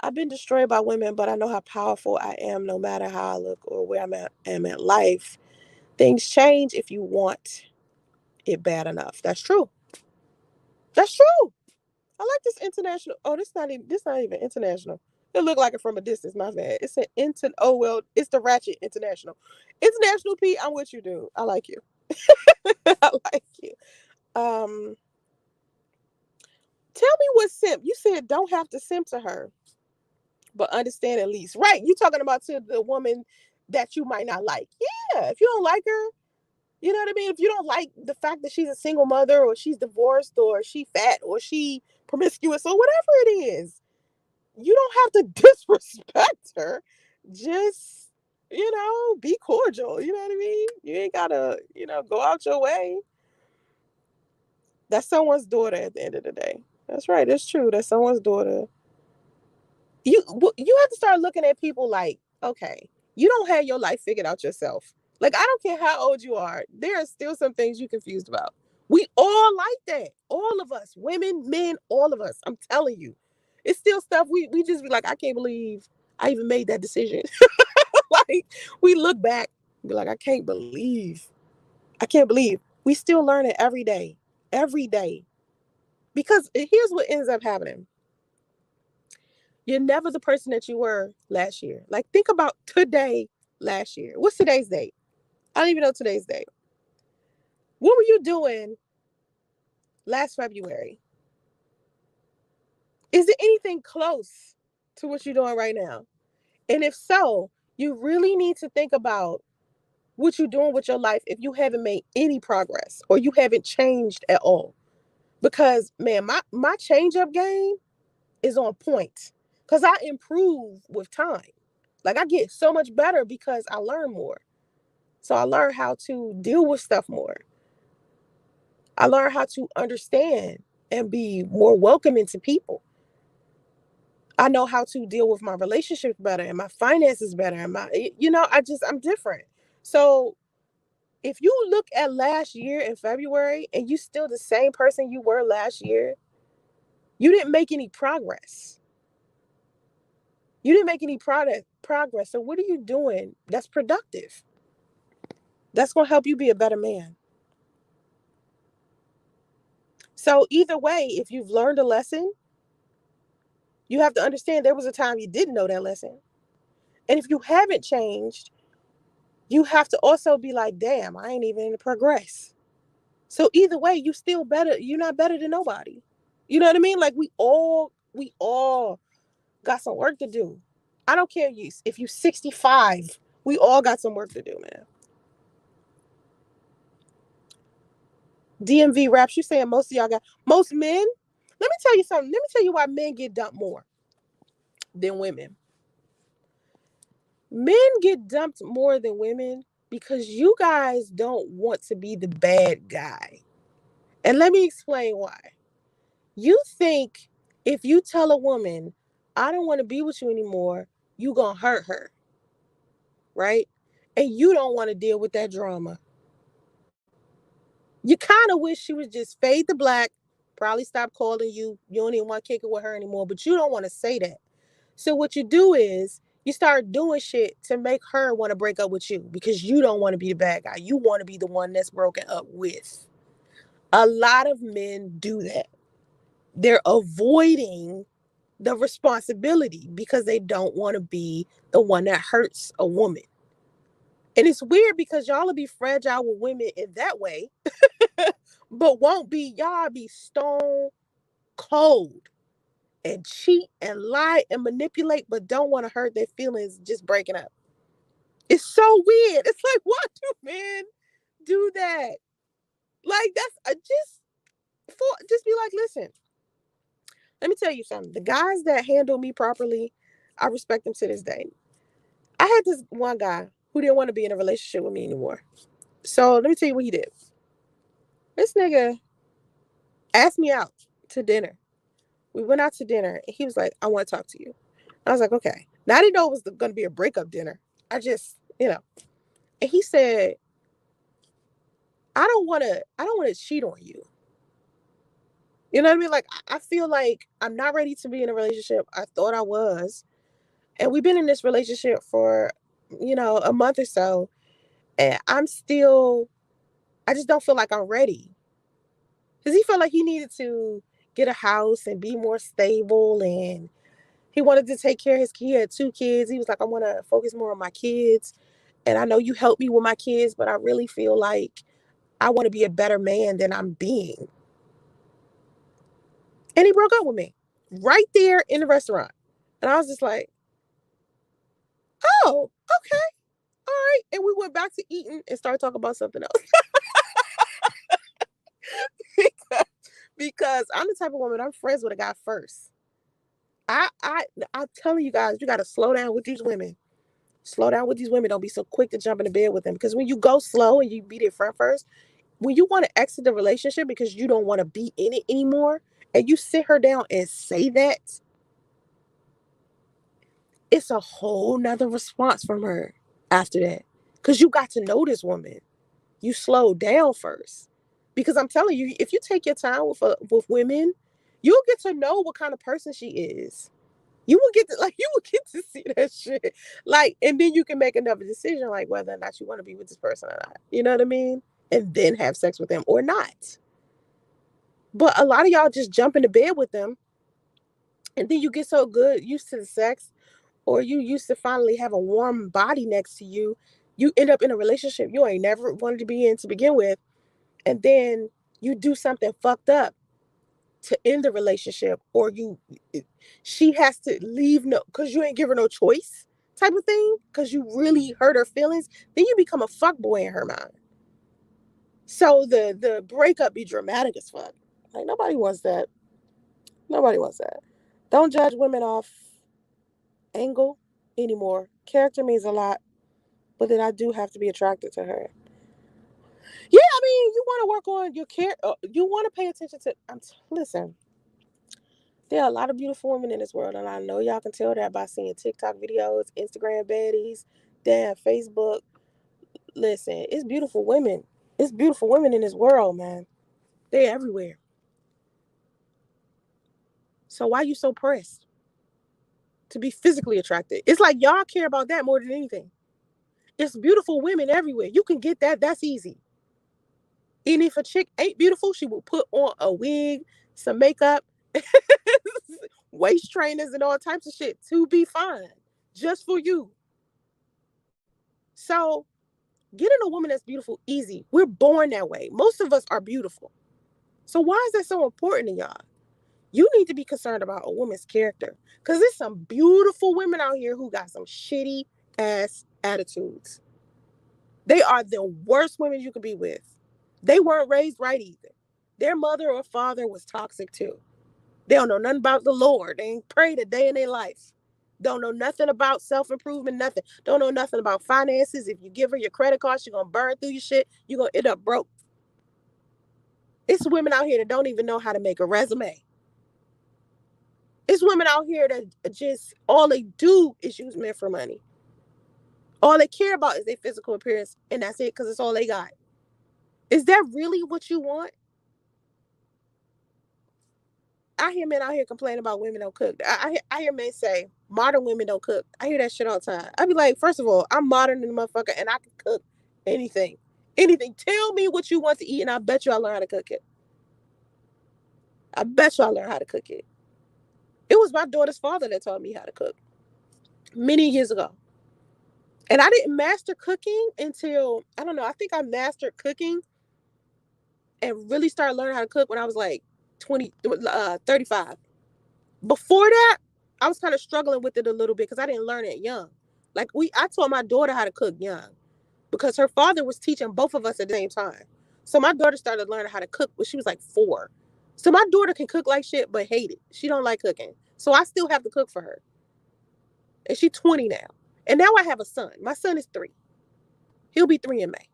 I've been destroyed by women, but I know how powerful I am, no matter how I look or where am at life. Things change if you want it bad enough. That's true. That's true. I like this international. Oh, this not even international. It looked like it from a distance. My bad. It's an inter. Oh well, it's the Ratchet International. International P. I'm with you, dude. I like you. I like you. Um, tell me what simp. You said don't have to simp to her, but understand at least. Right? You talking about to the woman that you might not like. Yeah. If you don't like her, you know what I mean. If you don't like the fact that she's a single mother, or she's divorced, or she fat, or she promiscuous, or whatever it is, you don't have to disrespect her. Just, be cordial. You know what I mean? You ain't gotta, go out your way. That's someone's daughter at the end of the day. That's right. That's true. That's someone's daughter. You have to start looking at people like, okay, you don't have your life figured out yourself. Like, I don't care how old you are. There are still some things you're confused about. We all like that. All of us, women, men, all of us. I'm telling you. It's still stuff we just be like, I can't believe I even made that decision. Like, we look back, be like, I can't believe. We still learn it every day. Every day. Because here's what ends up happening. You're never the person that you were last year. Like, think about today, last year. What's today's date? I don't even know today's date. What were you doing last February? Is it anything close to what you're doing right now? And if so, you really need to think about what you're doing with your life if you haven't made any progress or you haven't changed at all. Because, man, my change up game is on point. Because I improve with time. Like, I get so much better because I learn more. So I learn how to deal with stuff more. I learn how to understand and be more welcoming to people. I know how to deal with my relationships better and my finances better. And I'm different. So if you look at last year in February and you still the same person you were last year, you didn't make any progress. You didn't make any progress. So what are you doing that's productive? That's going to help you be a better man. So either way, if you've learned a lesson, you have to understand there was a time you didn't know that lesson. And if you haven't changed, you have to also be like, damn, I ain't even in progress. So either way, you still better. You're not better than nobody. You know what I mean? Like, we all got some work to do. I don't care if you 65. We all got some work to do, man. DMV raps, you saying most of y'all got most men? Let me tell you something. Let me tell you why men get dumped more than women. Men get dumped more than women because you guys don't want to be the bad guy. And let me explain why. You think if you tell a woman, I don't want to be with you anymore, you gonna hurt her, right? And you don't want to deal with that drama. You kind of wish she would just fade to black, probably stop calling you. You don't even want to kick it with her anymore, but you don't want to say that. So what you do is you start doing shit to make her want to break up with you because you don't want to be the bad guy. You want to be the one that's broken up with. A lot of men do that. They're avoiding the responsibility because they don't want to be the one that hurts a woman. And it's weird because y'all will be fragile with women in that way, but won't be, y'all be stone cold and cheat and lie and manipulate, but don't want to hurt their feelings just breaking up. It's so weird. It's like, why do men do that? Like, that's just be like, listen, let me tell you something. The guys that handle me properly, I respect them to this day. I had this one guy who didn't want to be in a relationship with me anymore. So let me tell you what he did. This nigga asked me out to dinner. We went out to dinner and he was like, I want to talk to you. I was like, okay. Now I didn't know it was going to be a breakup dinner. I just, and he said, I don't want to cheat on you. You know what I mean? Like, I feel like I'm not ready to be in a relationship. I thought I was. And we've been in this relationship for, a month or so. And I just don't feel like I'm ready. Because he felt like he needed to get a house and be more stable. And he wanted to take care of he had 2 kids. He was like, I want to focus more on my kids. And I know you helped me with my kids, but I really feel like I want to be a better man than I'm being. And he broke up with me right there in the restaurant. And I was just like, oh, okay. All right. And we went back to eating and started talking about something else. because I'm the type of woman, I'm friends with a guy first. I'm telling you guys, you got to slow down with these women. Slow down with these women. Don't be so quick to jump into bed with them. Because when you go slow and you be their friend first, when you want to exit the relationship because you don't want to be in it anymore, and you sit her down and say that, it's a whole nother response from her after that. Because you got to know this woman. You slow down first. Because I'm telling you, if you take your time with women, you'll get to know what kind of person she is. You will get to see that shit. Like, and then you can make another decision, like whether or not you want to be with this person or not. You know what I mean? And then have sex with them or not. But a lot of y'all just jump into bed with them, and then you get so good used to the sex, or you used to finally have a warm body next to you. You end up in a relationship you ain't never wanted to be in to begin with, and then you do something fucked up to end the relationship, or she has to leave because you ain't give her no choice type of thing, because you really hurt her feelings, then you become a fuck boy in her mind. So the breakup be dramatic as fuck. Like, nobody wants that. Nobody wants that. Don't judge women off angle anymore. Character means a lot, but then I do have to be attracted to her. Yeah, I mean, you want to work on your care. You want to pay attention to. Listen, there are a lot of beautiful women in this world, and I know y'all can tell that by seeing TikTok videos, Instagram baddies, damn Facebook. Listen, it's beautiful women. It's beautiful women in this world, man. They're everywhere. So why you so pressed to be physically attracted? It's like y'all care about that more than anything. It's beautiful women everywhere. You can get that. That's easy. And if a chick ain't beautiful, she will put on a wig, some makeup, waist trainers, and all types of shit to be fine, just for you. So getting a woman that's beautiful, easy. We're born that way. Most of us are beautiful. So why is that so important to y'all? You need to be concerned about a woman's character. Because there's some beautiful women out here who got some shitty ass attitudes. They are the worst women you could be with. They weren't raised right either. Their mother or father was toxic too. They don't know nothing about the Lord. They ain't prayed a day in their life. Don't know nothing about self-improvement, nothing. Don't know nothing about finances. If you give her your credit card, she's going to burn through your shit. You're going to end up broke. It's women out here that don't even know how to make a resume. It's women out here that just, all they do is use men for money. All they care about is their physical appearance, and that's it, because it's all they got. Is that really what you want? I hear men out here complaining about women don't cook. I hear men say modern women don't cook. I hear that shit all the time. I be like, first of all, I'm modern in the motherfucker, and I can cook anything. Anything. Tell me what you want to eat, and I bet you I'll learn how to cook it. I bet you I'll learn how to cook it. It was my daughter's father that taught me how to cook many years ago. And I didn't master cooking until, I don't know, I think I mastered cooking and really started learning how to cook when I was like 35. Before that, I was kind of struggling with it a little bit because I didn't learn it young. Like I taught my daughter how to cook young because her father was teaching both of us at the same time. So my daughter started learning how to cook when she was like 4. So my daughter can cook like shit, but hate it. She don't like cooking. So I still have to cook for her. And she's 20 now. And now I have a son. My son is 3. He'll be 3 in May.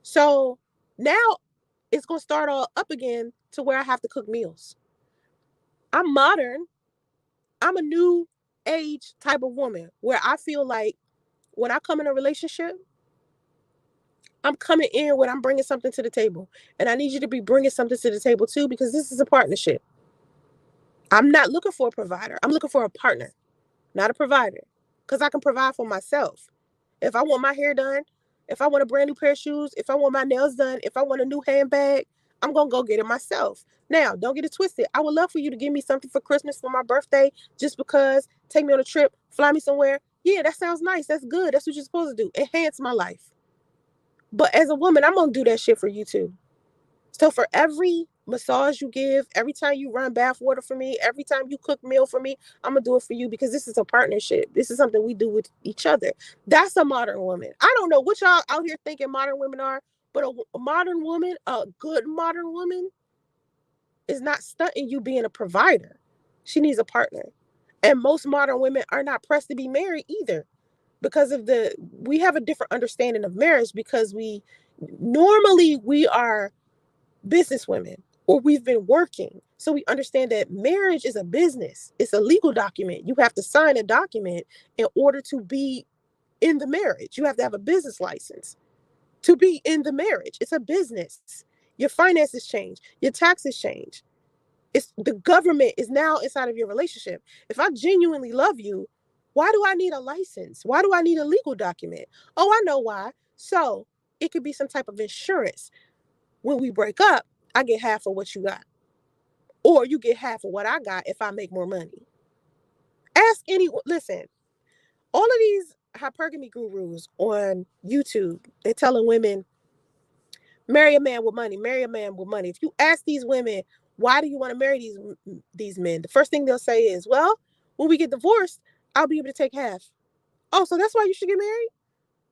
So now it's going to start all up again to where I have to cook meals. I'm modern. I'm a new age type of woman where I feel like when I come in a relationship, I'm coming in when I'm bringing something to the table. And I need you to be bringing something to the table too, because this is a partnership. I'm not looking for a provider. I'm looking for a partner, not a provider, because I can provide for myself. If I want my hair done, if I want a brand new pair of shoes, if I want my nails done, if I want a new handbag, I'm going to go get it myself. Now, don't get it twisted. I would love for you to give me something for Christmas, for my birthday, just because, take me on a trip, fly me somewhere. Yeah, that sounds nice. That's good. That's what you're supposed to do. Enhance my life. But as a woman, I'm going to do that shit for you too. So for every massage you give, every time you run bath water for me, every time you cook meal for me, I'm going to do it for you because this is a partnership. This is something we do with each other. That's a modern woman. I don't know what y'all out here thinking modern women are, but a modern woman, a good modern woman, is not stunting you being a provider. She needs a partner. And most modern women are not pressed to be married either because of we have a different understanding of marriage because we are business women or we've been working. So we understand that marriage is a business. It's a legal document. You have to sign a document in order to be in the marriage. You have to have a business license to be in the marriage. It's a business. Your finances change. Your taxes change. It's the government is now inside of your relationship. If I genuinely love you, why do I need a license? Why do I need a legal document? Oh, I know why. So it could be some type of insurance. When we break up, I get half of what you got. Or you get half of what I got if I make more money. Ask anyone. Listen, all of these hypergamy gurus on YouTube, they're telling women, marry a man with money, marry a man with money. If you ask these women, why do you want to marry these men? The first thing they'll say is, well, when we get divorced, I'll be able to take half. Oh, so that's why you should get married?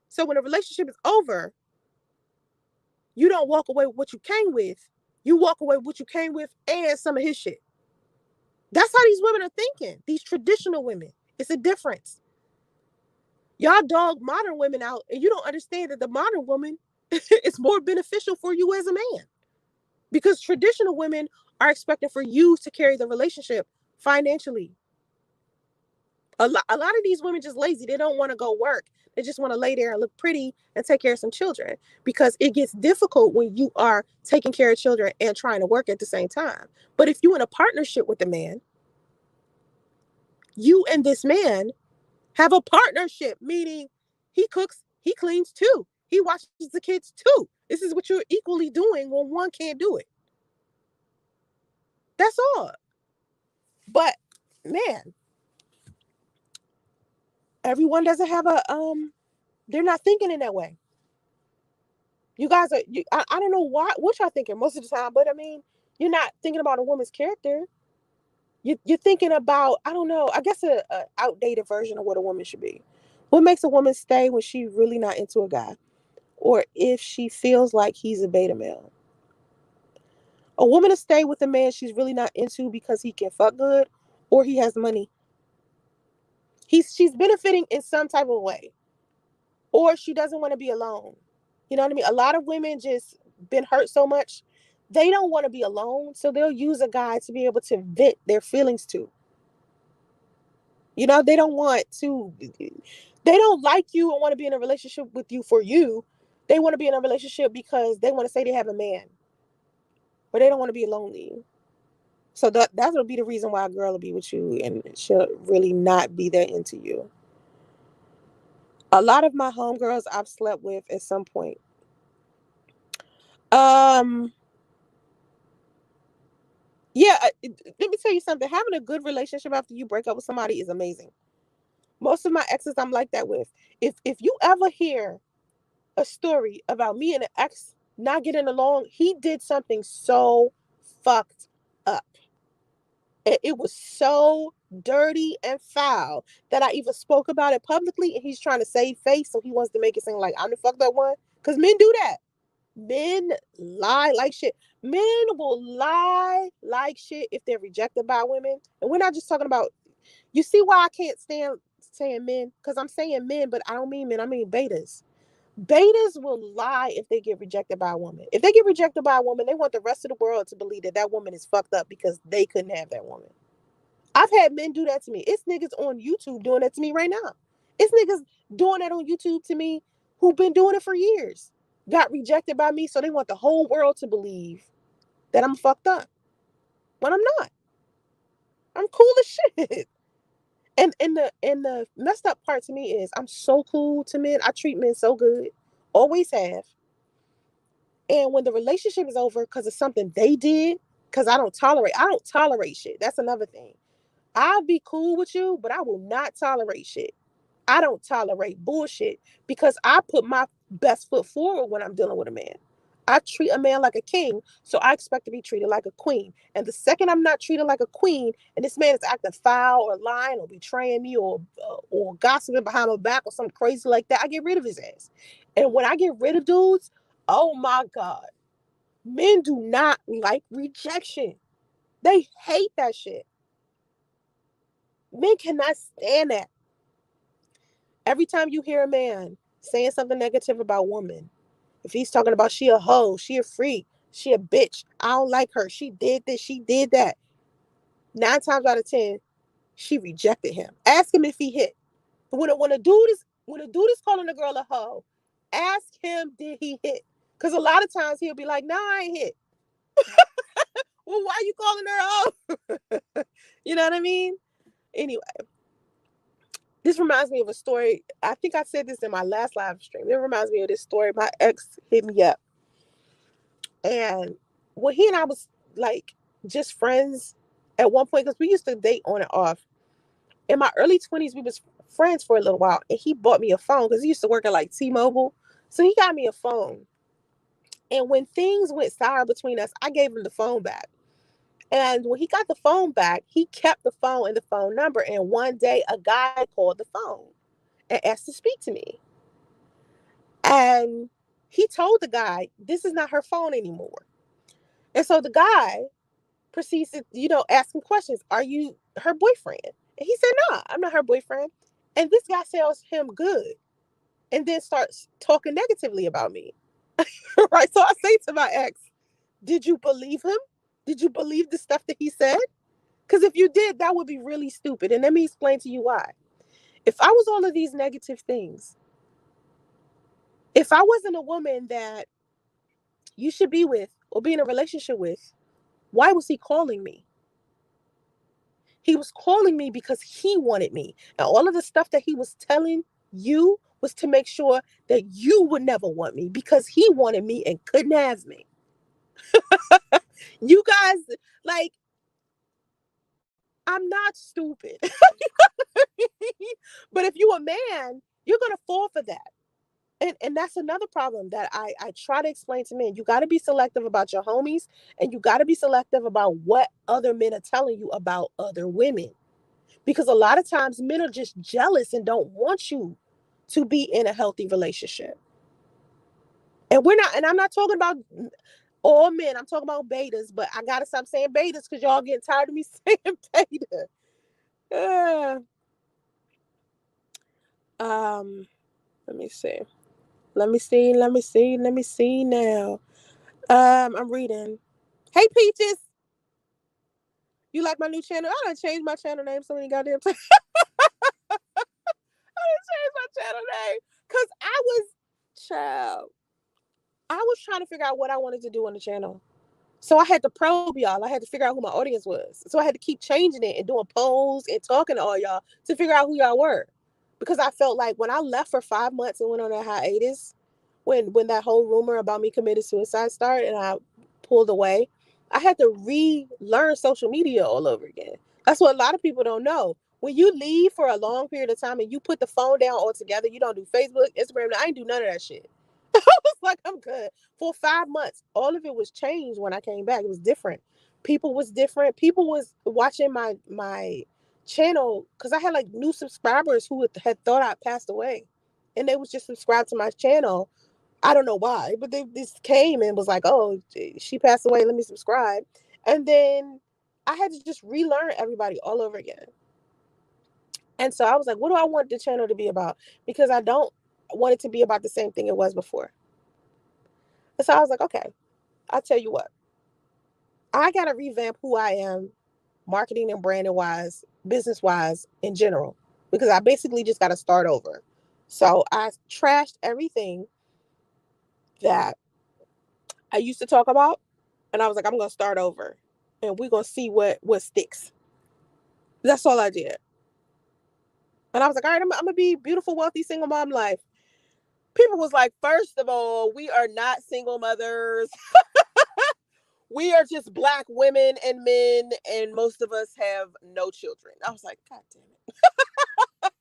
So when a relationship is over, you don't walk away with what you came with. You walk away with what you came with and some of his shit. That's how these women are thinking. These traditional women. It's a difference. Y'all dog modern women out and you don't understand that the modern woman is more beneficial for you as a man. Because traditional women are expecting for you to carry the relationship financially. A lot of these women just lazy. They don't want to go work. They just want to lay there and look pretty and take care of some children because it gets difficult when you are taking care of children and trying to work at the same time. But if you're in a partnership with a man, you and this man have a partnership, meaning he cooks, he cleans too. He watches the kids too. This is what you're equally doing when one can't do it. That's all. But man, everyone doesn't have they're not thinking in that way. You guys are, I don't know what y'all thinking most of the time, but I mean, you're not thinking about a woman's character. You're thinking about, I don't know, I guess a outdated version of what a woman should be. What makes a woman stay when she really not into a guy? Or if she feels like he's a beta male. A woman to stay with a man she's really not into because he can fuck good or he has money. She's benefiting in some type of way. Or she doesn't want to be alone. You know what I mean? A lot of women just been hurt so much, they don't want to be alone, so they'll use a guy to be able to vent their feelings to. You know, they don't want to, they don't like you and want to be in a relationship with you for you. They want to be in a relationship because they want to say they have a man, but they don't want to be lonely. So that will be the reason why a girl will be with you and she'll really not be that into you. A lot of my homegirls I've slept with at some point. Um, yeah, let me tell you something. Having a good relationship after you break up with somebody is amazing. Most of my exes I'm like that with. If you ever hear a story about me and an ex not getting along, he did something so fucked up. It was so dirty and foul that I even spoke about it publicly, and he's trying to save face, so he wants to make it seem like I'm the fucked up one. Because men do that. Men lie like shit. Men will lie like shit if they're rejected by women. And we're not just talking about, you see why I can't stand saying men? Because I'm saying men, but I don't mean men, I mean betas. Betas will lie if they get rejected by a woman. If they get rejected by a woman, they want the rest of the world to believe that that woman is fucked up because they couldn't have that woman. I've had men do that to me. It's niggas on YouTube doing that to me right now. It's niggas doing that on YouTube to me who've been doing it for years. Got rejected by me, so they want the whole world to believe that I'm fucked up. But I'm not. I'm cool as shit. And the messed up part to me is I'm so cool to men. I treat men so good. Always have. And when the relationship is over because of something they did, because I don't tolerate shit. That's another thing. I'll be cool with you, but I will not tolerate shit. I don't tolerate bullshit because I put my best foot forward when I'm dealing with a man. I treat a man like a king, so I expect to be treated like a queen. And the second I'm not treated like a queen, and this man is acting foul or lying or betraying me or gossiping behind my back or something crazy like that, I get rid of his ass. And when I get rid of dudes, oh my God, men do not like rejection. They hate that shit. Men cannot stand that. Every time you hear a man saying something negative about a woman, if he's talking about she a hoe, she a freak, she a bitch, I don't like her, she did this, she did that. 9 times out of 10, she rejected him. Ask him if he hit. When a dude is calling a girl a hoe, ask him did he hit? Because a lot of times he'll be like, "No, I ain't hit." Well, why are you calling her a hoe? You know what I mean? Anyway, this reminds me of a story. I think I said this in my last live stream. It reminds me of this story. My ex hit me up. And well, he and I was like just friends at one point because we used to date on and off. In my early 20s, we was friends for a little while. And he bought me a phone because he used to work at like T-Mobile. So he got me a phone. And when things went sour between us, I gave him the phone back. And when he got the phone back, he kept the phone and the phone number. And one day, a guy called the phone and asked to speak to me. And he told the guy, this is not her phone anymore. And so the guy proceeds to, ask him questions. Are you her boyfriend? And he said, nah, I'm not her boyfriend. And this guy sells him good and then starts talking negatively about me. Right? So I say to my ex, did you believe him? Did you believe the stuff that he said? Because if you did, that would be really stupid. And let me explain to you why. If I was all of these negative things, if I wasn't a woman that you should be with or be in a relationship with, why was he calling me? He was calling me because he wanted me. And all of the stuff that he was telling you was to make sure that you would never want me because he wanted me and couldn't have me. You guys, like, I'm not stupid. But if you a man, you're going to fall for that. And that's another problem that I try to explain to men. You got to be selective about your homies, and you got to be selective about what other men are telling you about other women. Because a lot of times men are just jealous and don't want you to be in a healthy relationship. And we're not, and I'm not talking about all men, I'm talking about betas, but I gotta stop saying betas because y'all getting tired of me saying beta. Um, let me see. Let me see now. I'm reading. Hey Peaches, you like my new channel? I done changed my channel name so many goddamn times. I done changed my channel name. Cause child, I was trying to figure out what I wanted to do on the channel. So I had to probe y'all. I had to figure out who my audience was. So I had to keep changing it and doing polls and talking to all y'all to figure out who y'all were. Because I felt like when I left for 5 months and went on a hiatus, when that whole rumor about me committing suicide started and I pulled away, I had to relearn social media all over again. That's what a lot of people don't know. When you leave for a long period of time and you put the phone down altogether, you don't do Facebook, Instagram. I ain't do none of that shit. I was like, I'm good. For 5 months, all of it was changed when I came back. It was different. People was different. People was watching my channel because I had like new subscribers who had thought I passed away, and they was just subscribed to my channel. I don't know why, but they just came and was like, "Oh, she passed away. Let me subscribe." And then I had to just relearn everybody all over again. And so I was like, "What do I want the channel to be about?" Because I don't want it to be about the same thing it was before. And so I was like, "Okay, I'll tell you what. I gotta revamp who I am, marketing and branding wise, business wise, in general, because I basically just got to start over." So I trashed everything that I used to talk about, and I was like, I'm gonna start over, and we're gonna see what sticks. That's all I did. And I was like, all right, I'm gonna be beautiful, wealthy, single mom life. People was like, first of all, we are not single mothers. We are just black women and men, and most of us have no children. I was like, God damn it.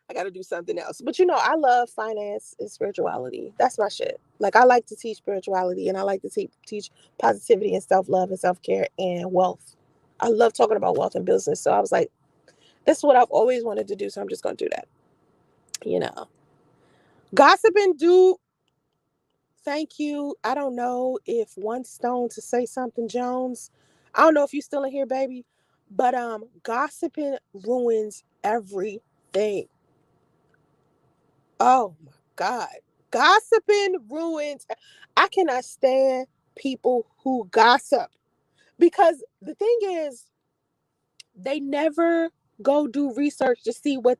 I got to do something else. But I love finance and spirituality. That's my shit. Like, I like to teach spirituality, and I like to teach positivity and self love and self care and wealth. I love talking about wealth and business. So I was like, this is what I've always wanted to do. So I'm just going to do that. You know, gossiping, do. Thank you. I don't know if one stone to say something, Jones. I don't know if you still in here, baby. But gossiping ruins everything. Oh my God. Gossiping ruins. I cannot stand people who gossip because the thing is, they never go do research to see what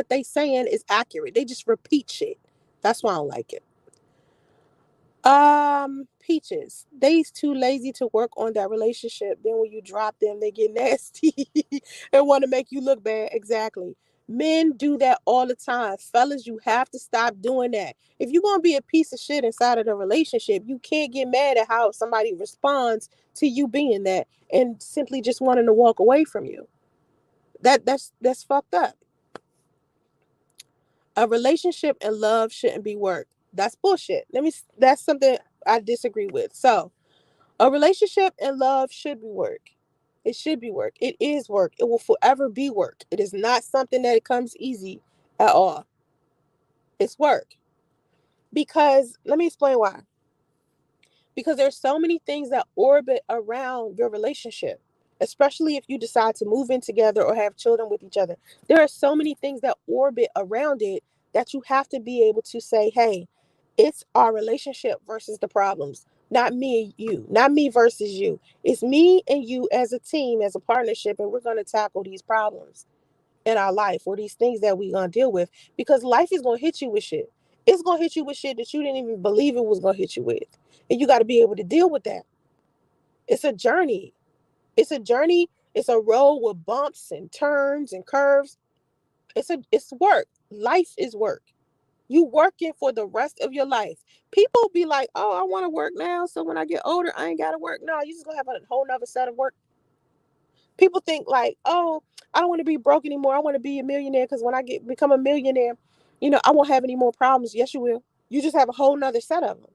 they saying is accurate. They just repeat shit. That's why I don't like it. Peaches. They's too lazy to work on that relationship. Then when you drop them, they get nasty and want to make you look bad. Exactly. Men do that all the time. Fellas, you have to stop doing that. If you're gonna be a piece of shit inside of the relationship, you can't get mad at how somebody responds to you being that and simply just wanting to walk away from you. That's fucked up. A relationship and love shouldn't be work. That's bullshit. That's something I disagree with. So a relationship and love should be work. It should be work. It is work. It will forever be work. It is not something that it comes easy at all. It's work. Because let me explain why. Because there's so many things that orbit around your relationship, especially if you decide to move in together or have children with each other. There are so many things that orbit around it that you have to be able to say, hey, it's our relationship versus the problems, not me and you, not me versus you. It's me and you as a team, as a partnership, and we're going to tackle these problems in our life or these things that we're going to deal with, because life is going to hit you with shit. It's going to hit you with shit that you didn't even believe it was going to hit you with. And you got to be able to deal with that. It's a journey. It's a journey. It's a road with bumps and turns and curves. It's work. Life is work. You working for the rest of your life. People be like, oh, I want to work now, so when I get older, I ain't got to work. No, you just going to have a whole nother set of work. People think like, oh, I don't want to be broke anymore. I want to be a millionaire because when I become a millionaire, I won't have any more problems. Yes, you will. You just have a whole nother set of them.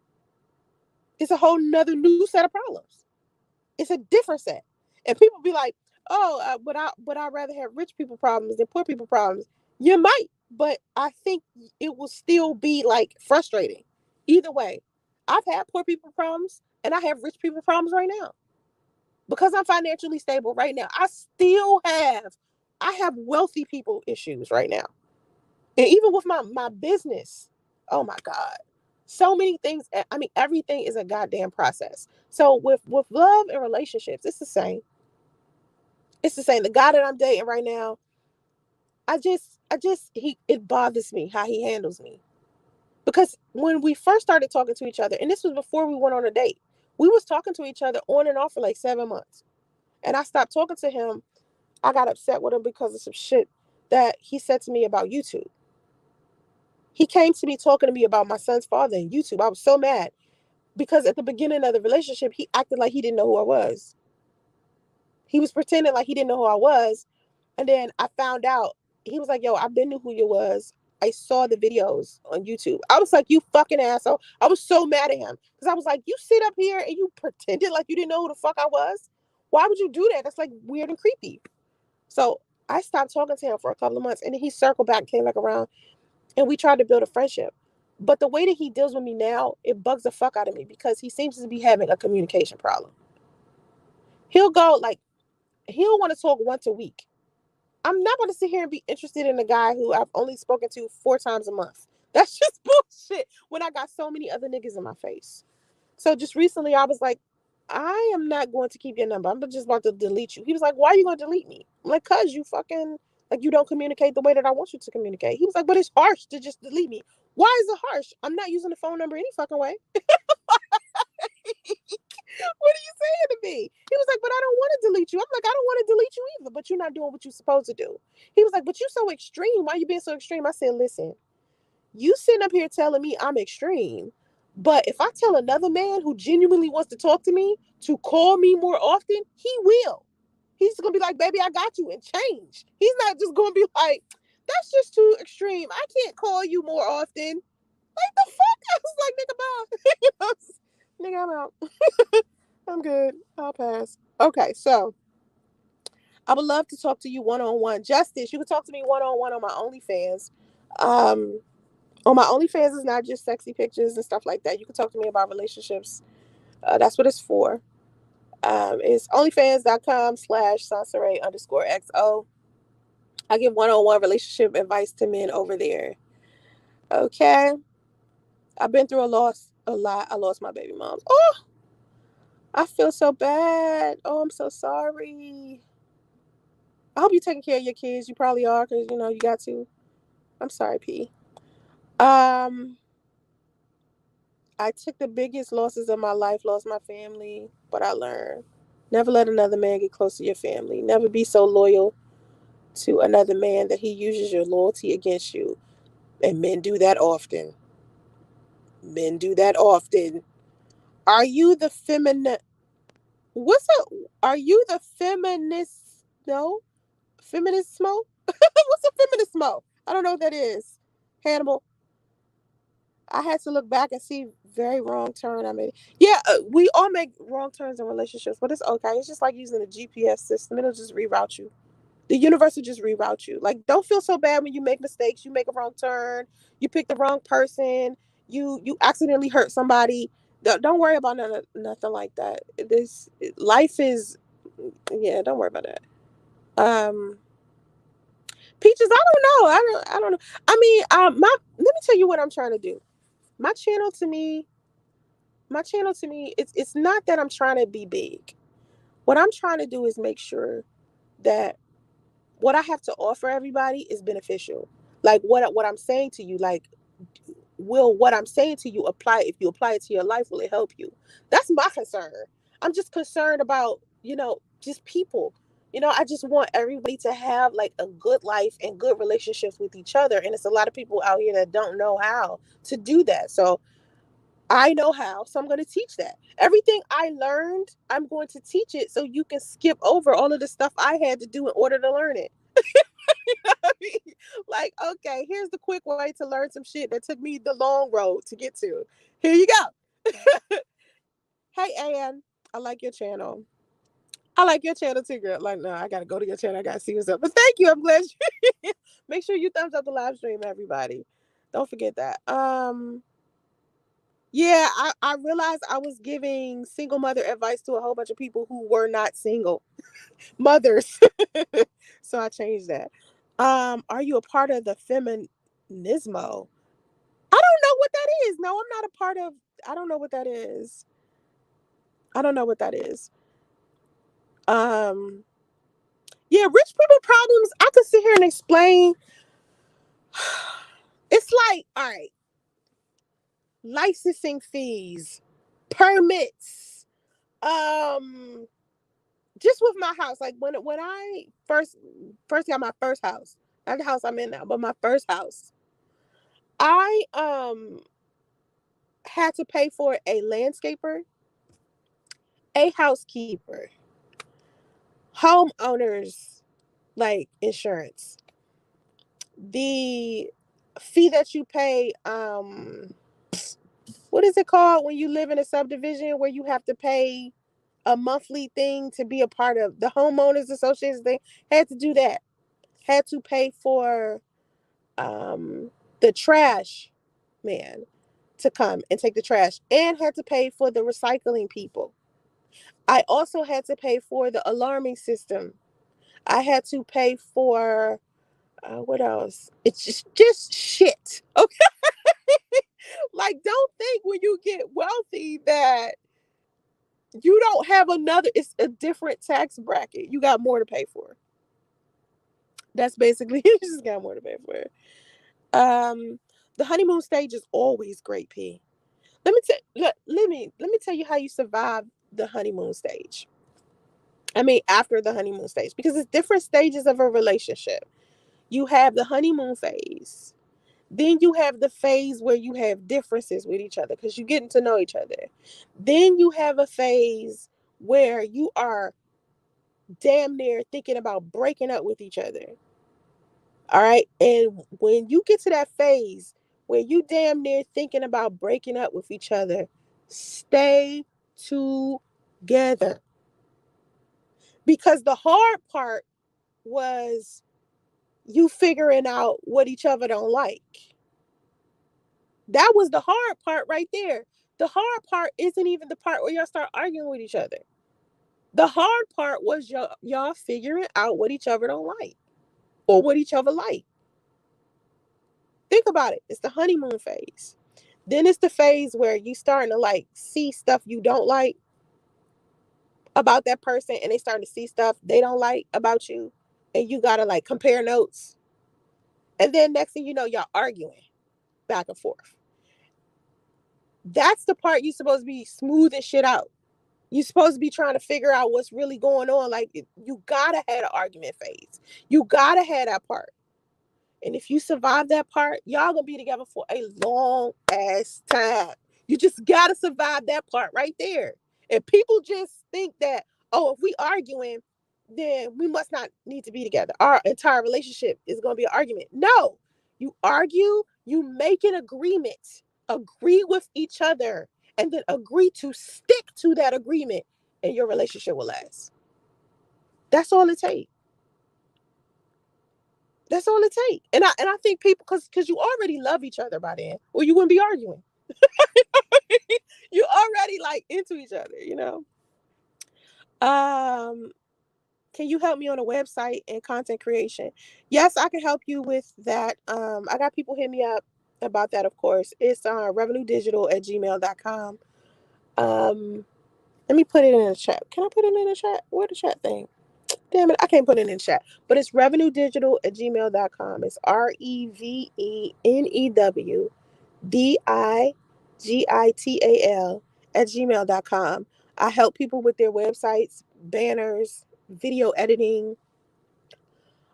It's a whole nother new set of problems. It's a different set. And people be like, oh, would I rather have rich people problems than poor people problems? You might, but I think it will still be like frustrating. Either way, I've had poor people problems and I have rich people problems right now. Because I'm financially stable right now, I have wealthy people issues right now. And even with my business, oh my God. So many things. I mean, everything is a goddamn process. So with love and relationships, it's the same. It's the same. The guy that I'm dating right now, it bothers me how he handles me. Because when we first started talking to each other, and this was before we went on a date, we was talking to each other on and off for like 7 months. And I stopped talking to him. I got upset with him because of some shit that he said to me about YouTube. He came to me talking to me about my son's father and YouTube. I was so mad because at the beginning of the relationship, he acted like he didn't know who I was. He was pretending like he didn't know who I was. And then I found out, he was like, yo, I've been knew who you was. I saw the videos on YouTube. I was like, you fucking asshole. I was so mad at him because I was like, you sit up here and you pretended like you didn't know who the fuck I was. Why would you do that? That's like weird and creepy. So I stopped talking to him for a couple of months, and then he circled back, came back around, and we tried to build a friendship. But the way that he deals with me now, it bugs the fuck out of me because he seems to be having a communication problem. He'll go like, he'll want to talk once a week. I'm not going to sit here and be interested in a guy who I've only spoken to 4 times a month. That's just bullshit when I got so many other niggas in my face. So just recently I was like, I am not going to keep your number. I'm just about to delete you. He was like, why are you going to delete me? I'm like, cause you fucking, like, you don't communicate the way that I want you to communicate. He was like, but it's harsh to just delete me. Why is it harsh? I'm not using the phone number any fucking way. What are you saying to me? He was like, but I don't want to delete you. I'm like, I don't want to delete you either, but you're not doing what you're supposed to do. He was like, but you're so extreme. Why are you being so extreme? I said, listen, you sitting up here telling me I'm extreme, but if I tell another man who genuinely wants to talk to me to call me more often, he will. He's going to be like, baby, I got you, and change. He's not just going to be like, that's just too extreme. I can't call you more often. Like, the fuck? I was like, nigga, bye. Nigga, I'm out. I'm good. I'll pass. Okay, so I would love to talk to you one-on-one. Justice, you can talk to me one-on-one on my OnlyFans. On my OnlyFans is not just sexy pictures and stuff like that. You can talk to me about relationships. That's what it's for. It's onlyfans.com/Soncerae_XO. I give one-on-one relationship advice to men over there. Okay. I've been through a loss a lot. I lost my baby moms. Oh, I feel so bad. Oh, I'm so sorry. I hope you're taking care of your kids. You probably are because, you got to. I'm sorry, P. I took the biggest losses of my life, lost my family, but I learned. Never let another man get close to your family. Never be so loyal to another man that he uses your loyalty against you. And men do that often. Men do that often. Are you the feminine? Are you the feminist? No? Feminist smoke? What's a feminist smoke? I don't know what that is. Hannibal. I had to look back and see very wrong turn I made. Yeah, we all make wrong turns in relationships, but it's okay. It's just like using a GPS system. It'll just reroute you. The universe will just reroute you. Like, don't feel so bad when you make mistakes. You make a wrong turn. You pick the wrong person. You accidentally hurt somebody. Don't worry about nothing like that. This life is, yeah. Don't worry about that. Peaches, I don't know. I don't know. I mean, let me tell you what I'm trying to do. My channel to me, it's not that I'm trying to be big. What I'm trying to do is make sure that what I have to offer everybody is beneficial. Like what I'm saying to you, like, will what I'm saying to you apply? If you apply it to your life, will it help you? That's my concern. I'm just concerned about, just people. I just want everybody to have like a good life and good relationships with each other. And it's a lot of people out here that don't know how to do that. So I know how, so I'm going to teach that. Everything I learned, I'm going to teach it so you can skip over all of the stuff I had to do in order to learn it. You know what I mean? Like, okay, here's the quick way to learn some shit that took me the long road to get to. Here you go. Hey, Ann, I like your channel. I like your channel too, girl. Like, no, I gotta go to your channel. I gotta see what's up. But thank you. I'm glad you make sure you thumbs up the live stream, everybody. Don't forget that. Yeah, I realized I was giving single mother advice to a whole bunch of people who were not single mothers. So I changed that. Are you a part of the feminismo? I don't know what that is. No, I'm not a part of. I don't know what that is. I don't know what that is. Um, yeah, rich people problems. I could sit here and explain. It's like, all right, licensing fees, permits, um, just with my house. Like when I first got my first house, not the house I'm in now, but my first house, I had to pay for a landscaper, a housekeeper, homeowners like insurance, the fee that you pay, what is it called when you live in a subdivision where you have to pay a monthly thing to be a part of the homeowners association thing. Had to do that. Had to pay for the trash man to come and take the trash, and had to pay for the recycling people. I also had to pay for the alarming system. I had to pay for what else? It's just shit. Okay. Like, don't think when you get wealthy that you don't have another, it's a different tax bracket. You got more to pay for. That's basically you just got more to pay for. The honeymoon stage is always great, P. Let me tell you how you survive the honeymoon stage. I mean, after the honeymoon stage, because it's different stages of a relationship. You have the honeymoon phase. Then you have the phase where you have differences with each other because you're getting to know each other. Then you have a phase where you are damn near thinking about breaking up with each other. All right. And when you get to that phase where you damn near thinking about breaking up with each other, stay together. Because the hard part was you figuring out what each other don't like. That was the hard part right there. The hard part isn't even the part where y'all start arguing with each other. The hard part was y'all figuring out what each other don't like or what each other like. Think about it. It's the honeymoon phase. Then it's the phase where you starting to like see stuff you don't like about that person, and they starting to see stuff they don't like about you, and you gotta like compare notes. And then next thing you know, y'all arguing back and forth. That's the part you're supposed to be smoothing shit out. You're supposed to be trying to figure out what's really going on. Like, you gotta have an argument phase. You gotta have that part. And if you survive that part, y'all gonna be together for a long ass time. You just gotta survive that part right there. And people just think that, oh, if we arguing, then we must not need to be together. Our entire relationship is gonna be an argument. No, you argue, you make an agreement, agree with each other, and then agree to stick to that agreement, and your relationship will last. That's all it takes. That's all it takes. And I think people, because you already love each other by then, or you wouldn't be arguing. You already like into each other, you know. Um, can you help me on a website and content creation? Yes, I can help you with that. I got people hit me up about that, of course. It's revenuedigital@gmail.com. Let me put it in the chat. Can I put it in the chat? Where the chat thing? Damn it, I can't put it in chat. But it's revenuedigital@gmail.com. It's REVENUDIGITAL@gmail.com. I help people with their websites, banners, video editing,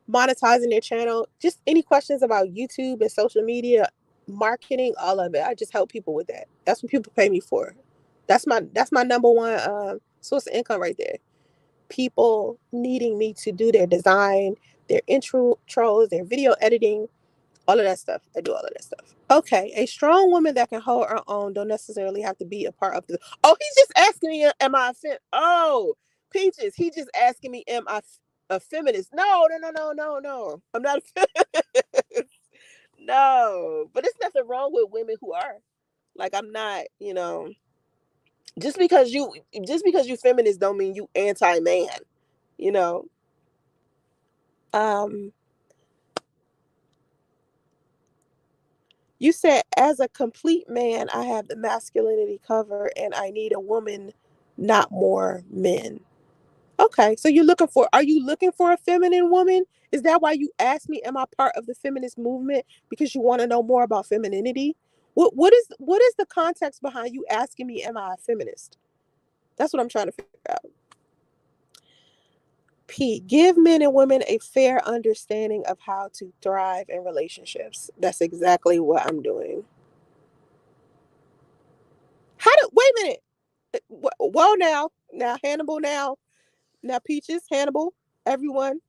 monetizing their channel, just any questions about YouTube and social media, marketing, all of it. I just help people with that. That's what people pay me for. That's my number one source of income right there. People needing me to do their design, their intros, their video editing, all of that stuff. I do all of that stuff. Okay, a strong woman that can hold her own don't necessarily have to be a part of the. Oh, he's just asking me, am I Oh, Peaches, he just asking me, am I a feminist? No, no, no, no, no, no. I'm not a feminist. No, but there's nothing wrong with women who are. Like, I'm not, just because you feminist don't mean you anti-man, you know. Um, you said, as a complete man, I have the masculinity cover and I need a woman, not more men. Okay, so are you looking for a feminine woman? Is that why you asked me, am I part of the feminist movement? Because you want to know more about femininity? What is the context behind you asking me, am I a feminist? That's what I'm trying to figure out. P, give men and women a fair understanding of how to thrive in relationships. That's exactly what I'm doing. Wait a minute. Well, now Hannibal, now Peaches, Hannibal, everyone,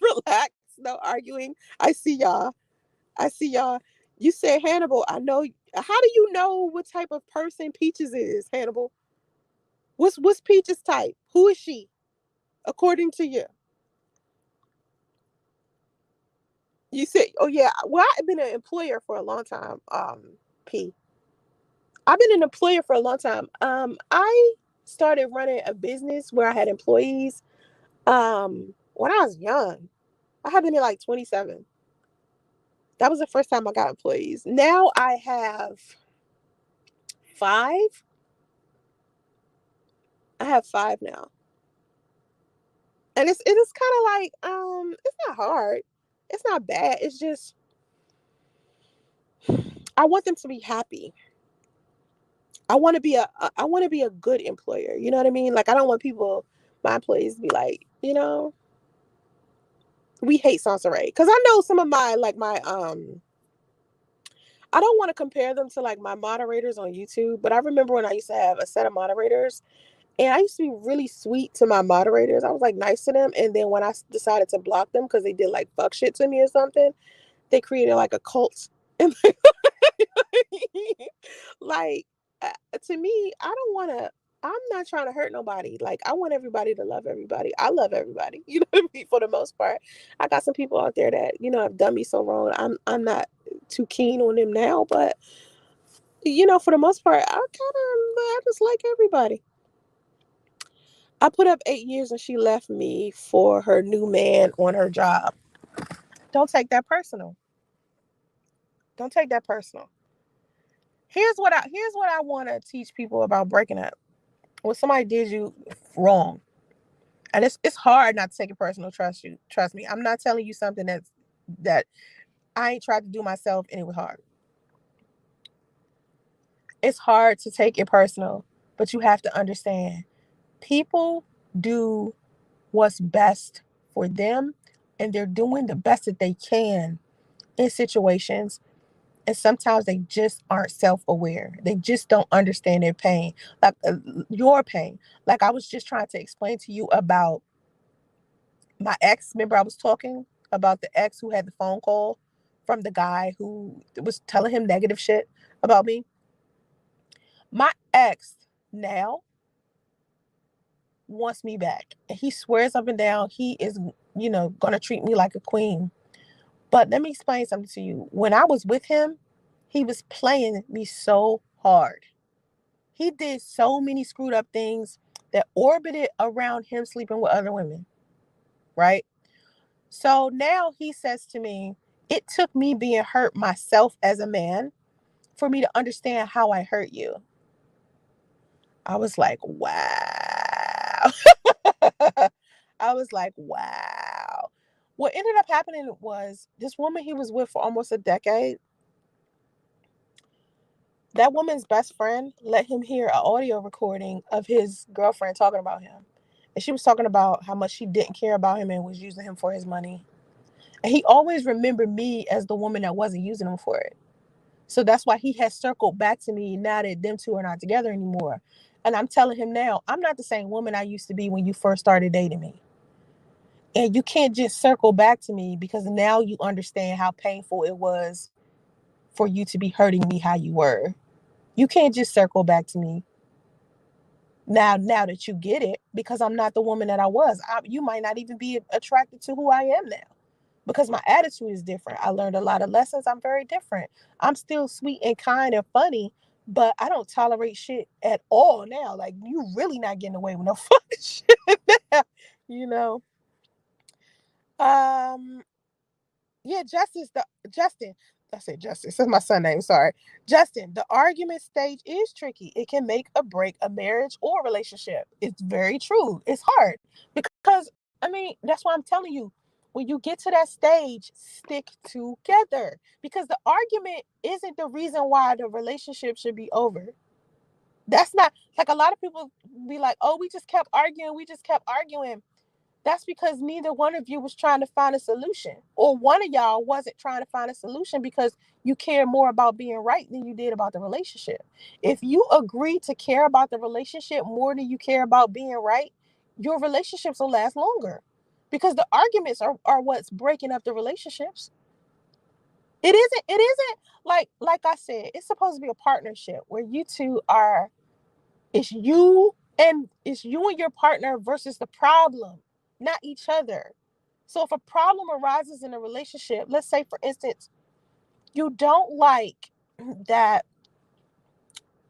relax, no arguing. I see y'all. You said Hannibal. I know. How do you know what type of person Peaches is, Hannibal? What's Peaches type? Who is she, according to you? You said, oh yeah. Well, I've been an employer for a long time. P. I've been an employer for a long time. I started running a business where I had employees. When I was young, I had been in like 27. That was the first time I got employees. Now I have 5. I have 5 now. And it is kind of like, it's not hard. It's not bad. It's just, I want them to be happy. I want to be a good employer. You know what I mean? Like, I don't want my employees to be like, we hate Soncerae. Because I know some of I don't want to compare them to like my moderators on YouTube, but I remember when I used to have a set of moderators and I used to be really sweet to my moderators. I was like nice to them. And then when I decided to block them because they did like fuck shit to me or something, they created like a cult. And like, to me, I'm not trying to hurt nobody. Like, I want everybody to love everybody. I love everybody. You know what I mean? For the most part, I got some people out there that have done me so wrong. I'm not too keen on them now, but for the most part, I just like everybody. I put up 8 years and she left me for her new man on her job. Don't take that personal. Don't take that personal. Here's what I want to teach people about breaking up. When somebody did you wrong, and it's hard not to take it personal. Trust me. I'm not telling you something that I ain't tried to do myself, and it was hard. It's hard to take it personal, but you have to understand, people do what's best for them, and they're doing the best that they can in situations. And sometimes they just aren't self-aware. They just don't understand their pain, like your pain. Like, I was just trying to explain to you about my ex. Remember, I was talking about the ex who had the phone call from the guy who was telling him negative shit about me. My ex now wants me back. And he swears up and down he is, going to treat me like a queen. But let me explain something to you. When I was with him, he was playing me so hard. He did so many screwed up things that orbited around him sleeping with other women, right? So now he says to me, it took me being hurt myself as a man for me to understand how I hurt you. I was like, wow. I was like, wow. What ended up happening was this woman he was with for almost a decade. That woman's best friend let him hear an audio recording of his girlfriend talking about him. And she was talking about how much she didn't care about him and was using him for his money. And he always remembered me as the woman that wasn't using him for it. So that's why he has circled back to me now that them two are not together anymore. And I'm telling him now, I'm not the same woman I used to be when you first started dating me. And you can't just circle back to me because now you understand how painful it was for you to be hurting me how you were. You can't just circle back to me now that you get it, because I'm not the woman that I was. You might not even be attracted to who I am now because my attitude is different. I learned a lot of lessons. I'm very different. I'm still sweet and kind and funny, but I don't tolerate shit at all now. Like, you really not getting away with no fucking shit now, you know? Um, yeah, Justin. I said Justice. That's my son's name. Sorry. Justin, the argument stage is tricky. It can make or break a marriage or relationship. It's very true. It's hard because, I mean, that's why I'm telling you, when you get to that stage, stick together, because the argument isn't the reason why the relationship should be over. That's not, like, a lot of people be like, oh, we just kept arguing. We just kept arguing. That's because neither one of you was trying to find a solution, or one of y'all wasn't trying to find a solution because you care more about being right than you did about the relationship. If you agree to care about the relationship more than you care about being right, your relationships will last longer, because the arguments are what's breaking up the relationships. It isn't like I said, it's supposed to be a partnership where you two are, it's you and your partner versus the problem, not each other. So if a problem arises in a relationship, let's say for instance, you don't like that,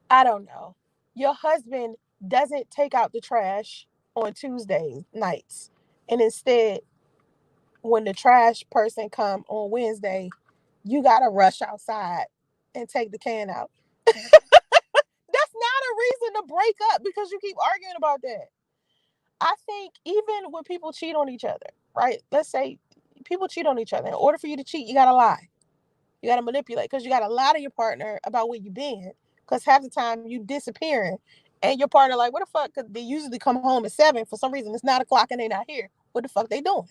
I don't know, your husband doesn't take out the trash on Tuesday nights. And instead, when the trash person come on Wednesday, you gotta rush outside and take the can out. That's not a reason to break up because you keep arguing about that. I think even when people cheat on each other, right? Let's say people cheat on each other. In order for you to cheat, you gotta lie. You gotta manipulate, because you gotta lie to your partner about where you been. Because half the time you disappearing, and your partner like, what the fuck? Because they usually come home at 7. For some reason, it's 9 o'clock and they not here. What the fuck they doing?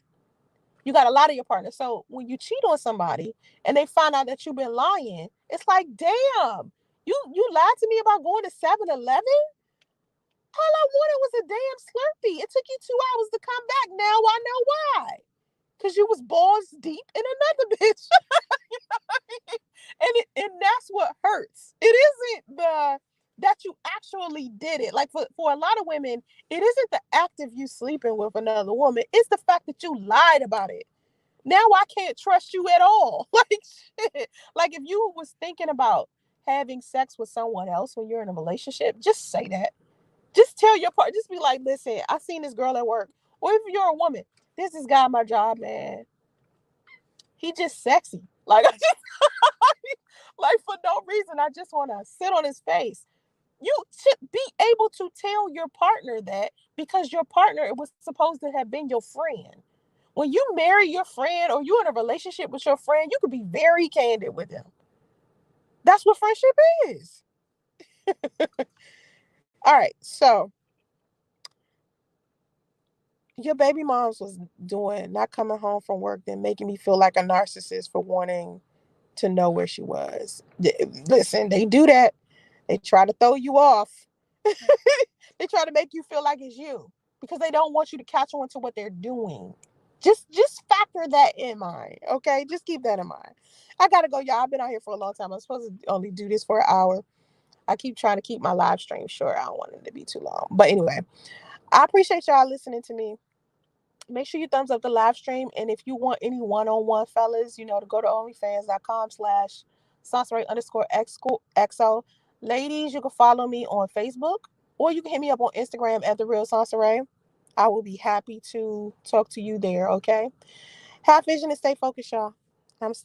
You gotta lie to your partner. So when you cheat on somebody and they find out that you've been lying, it's like, damn, you lied to me about going to 7-Eleven. All I wanted was a damn Slurpee. It took you 2 hours to come back. Now I know why. Because you was balls deep in another bitch. And that's what hurts. It isn't the that you actually did it. Like, for a lot of women, it isn't the act of you sleeping with another woman. It's the fact that you lied about it. Now I can't trust you at all. Like, shit. Like, if you was thinking about having sex with someone else when you're in a relationship, just say that. Just tell your partner, just be like, listen, I seen this girl at work. Or if you're a woman, this is guy at my job, man. He just sexy. Like, I just, like, for no reason, I just want to sit on his face. You should be able to tell your partner that, because your partner was supposed to have been your friend. When you marry your friend or you're in a relationship with your friend, you could be very candid with them. That's what friendship is. All right. So your baby moms was doing not coming home from work, then making me feel like a narcissist for wanting to know where she was. Listen, they do that. They try to throw you off. They try to make you feel like it's you because they don't want you to catch on to what they're doing. Just factor that in mind, okay? Just keep that in mind. I gotta go, y'all. I've been out here for a long time. I'm supposed to only do this for an hour. I keep trying to keep my live stream short. I don't want it to be too long. But anyway, I appreciate y'all listening to me. Make sure you thumbs up the live stream. And if you want any one-on-one fellas, to go to onlyfans.com/Soncerae_XO. Ladies, you can follow me on Facebook, or you can hit me up on Instagram at The Real Soncerae. I will be happy to talk to you there, okay? Have vision and stay focused, y'all. I'm staying.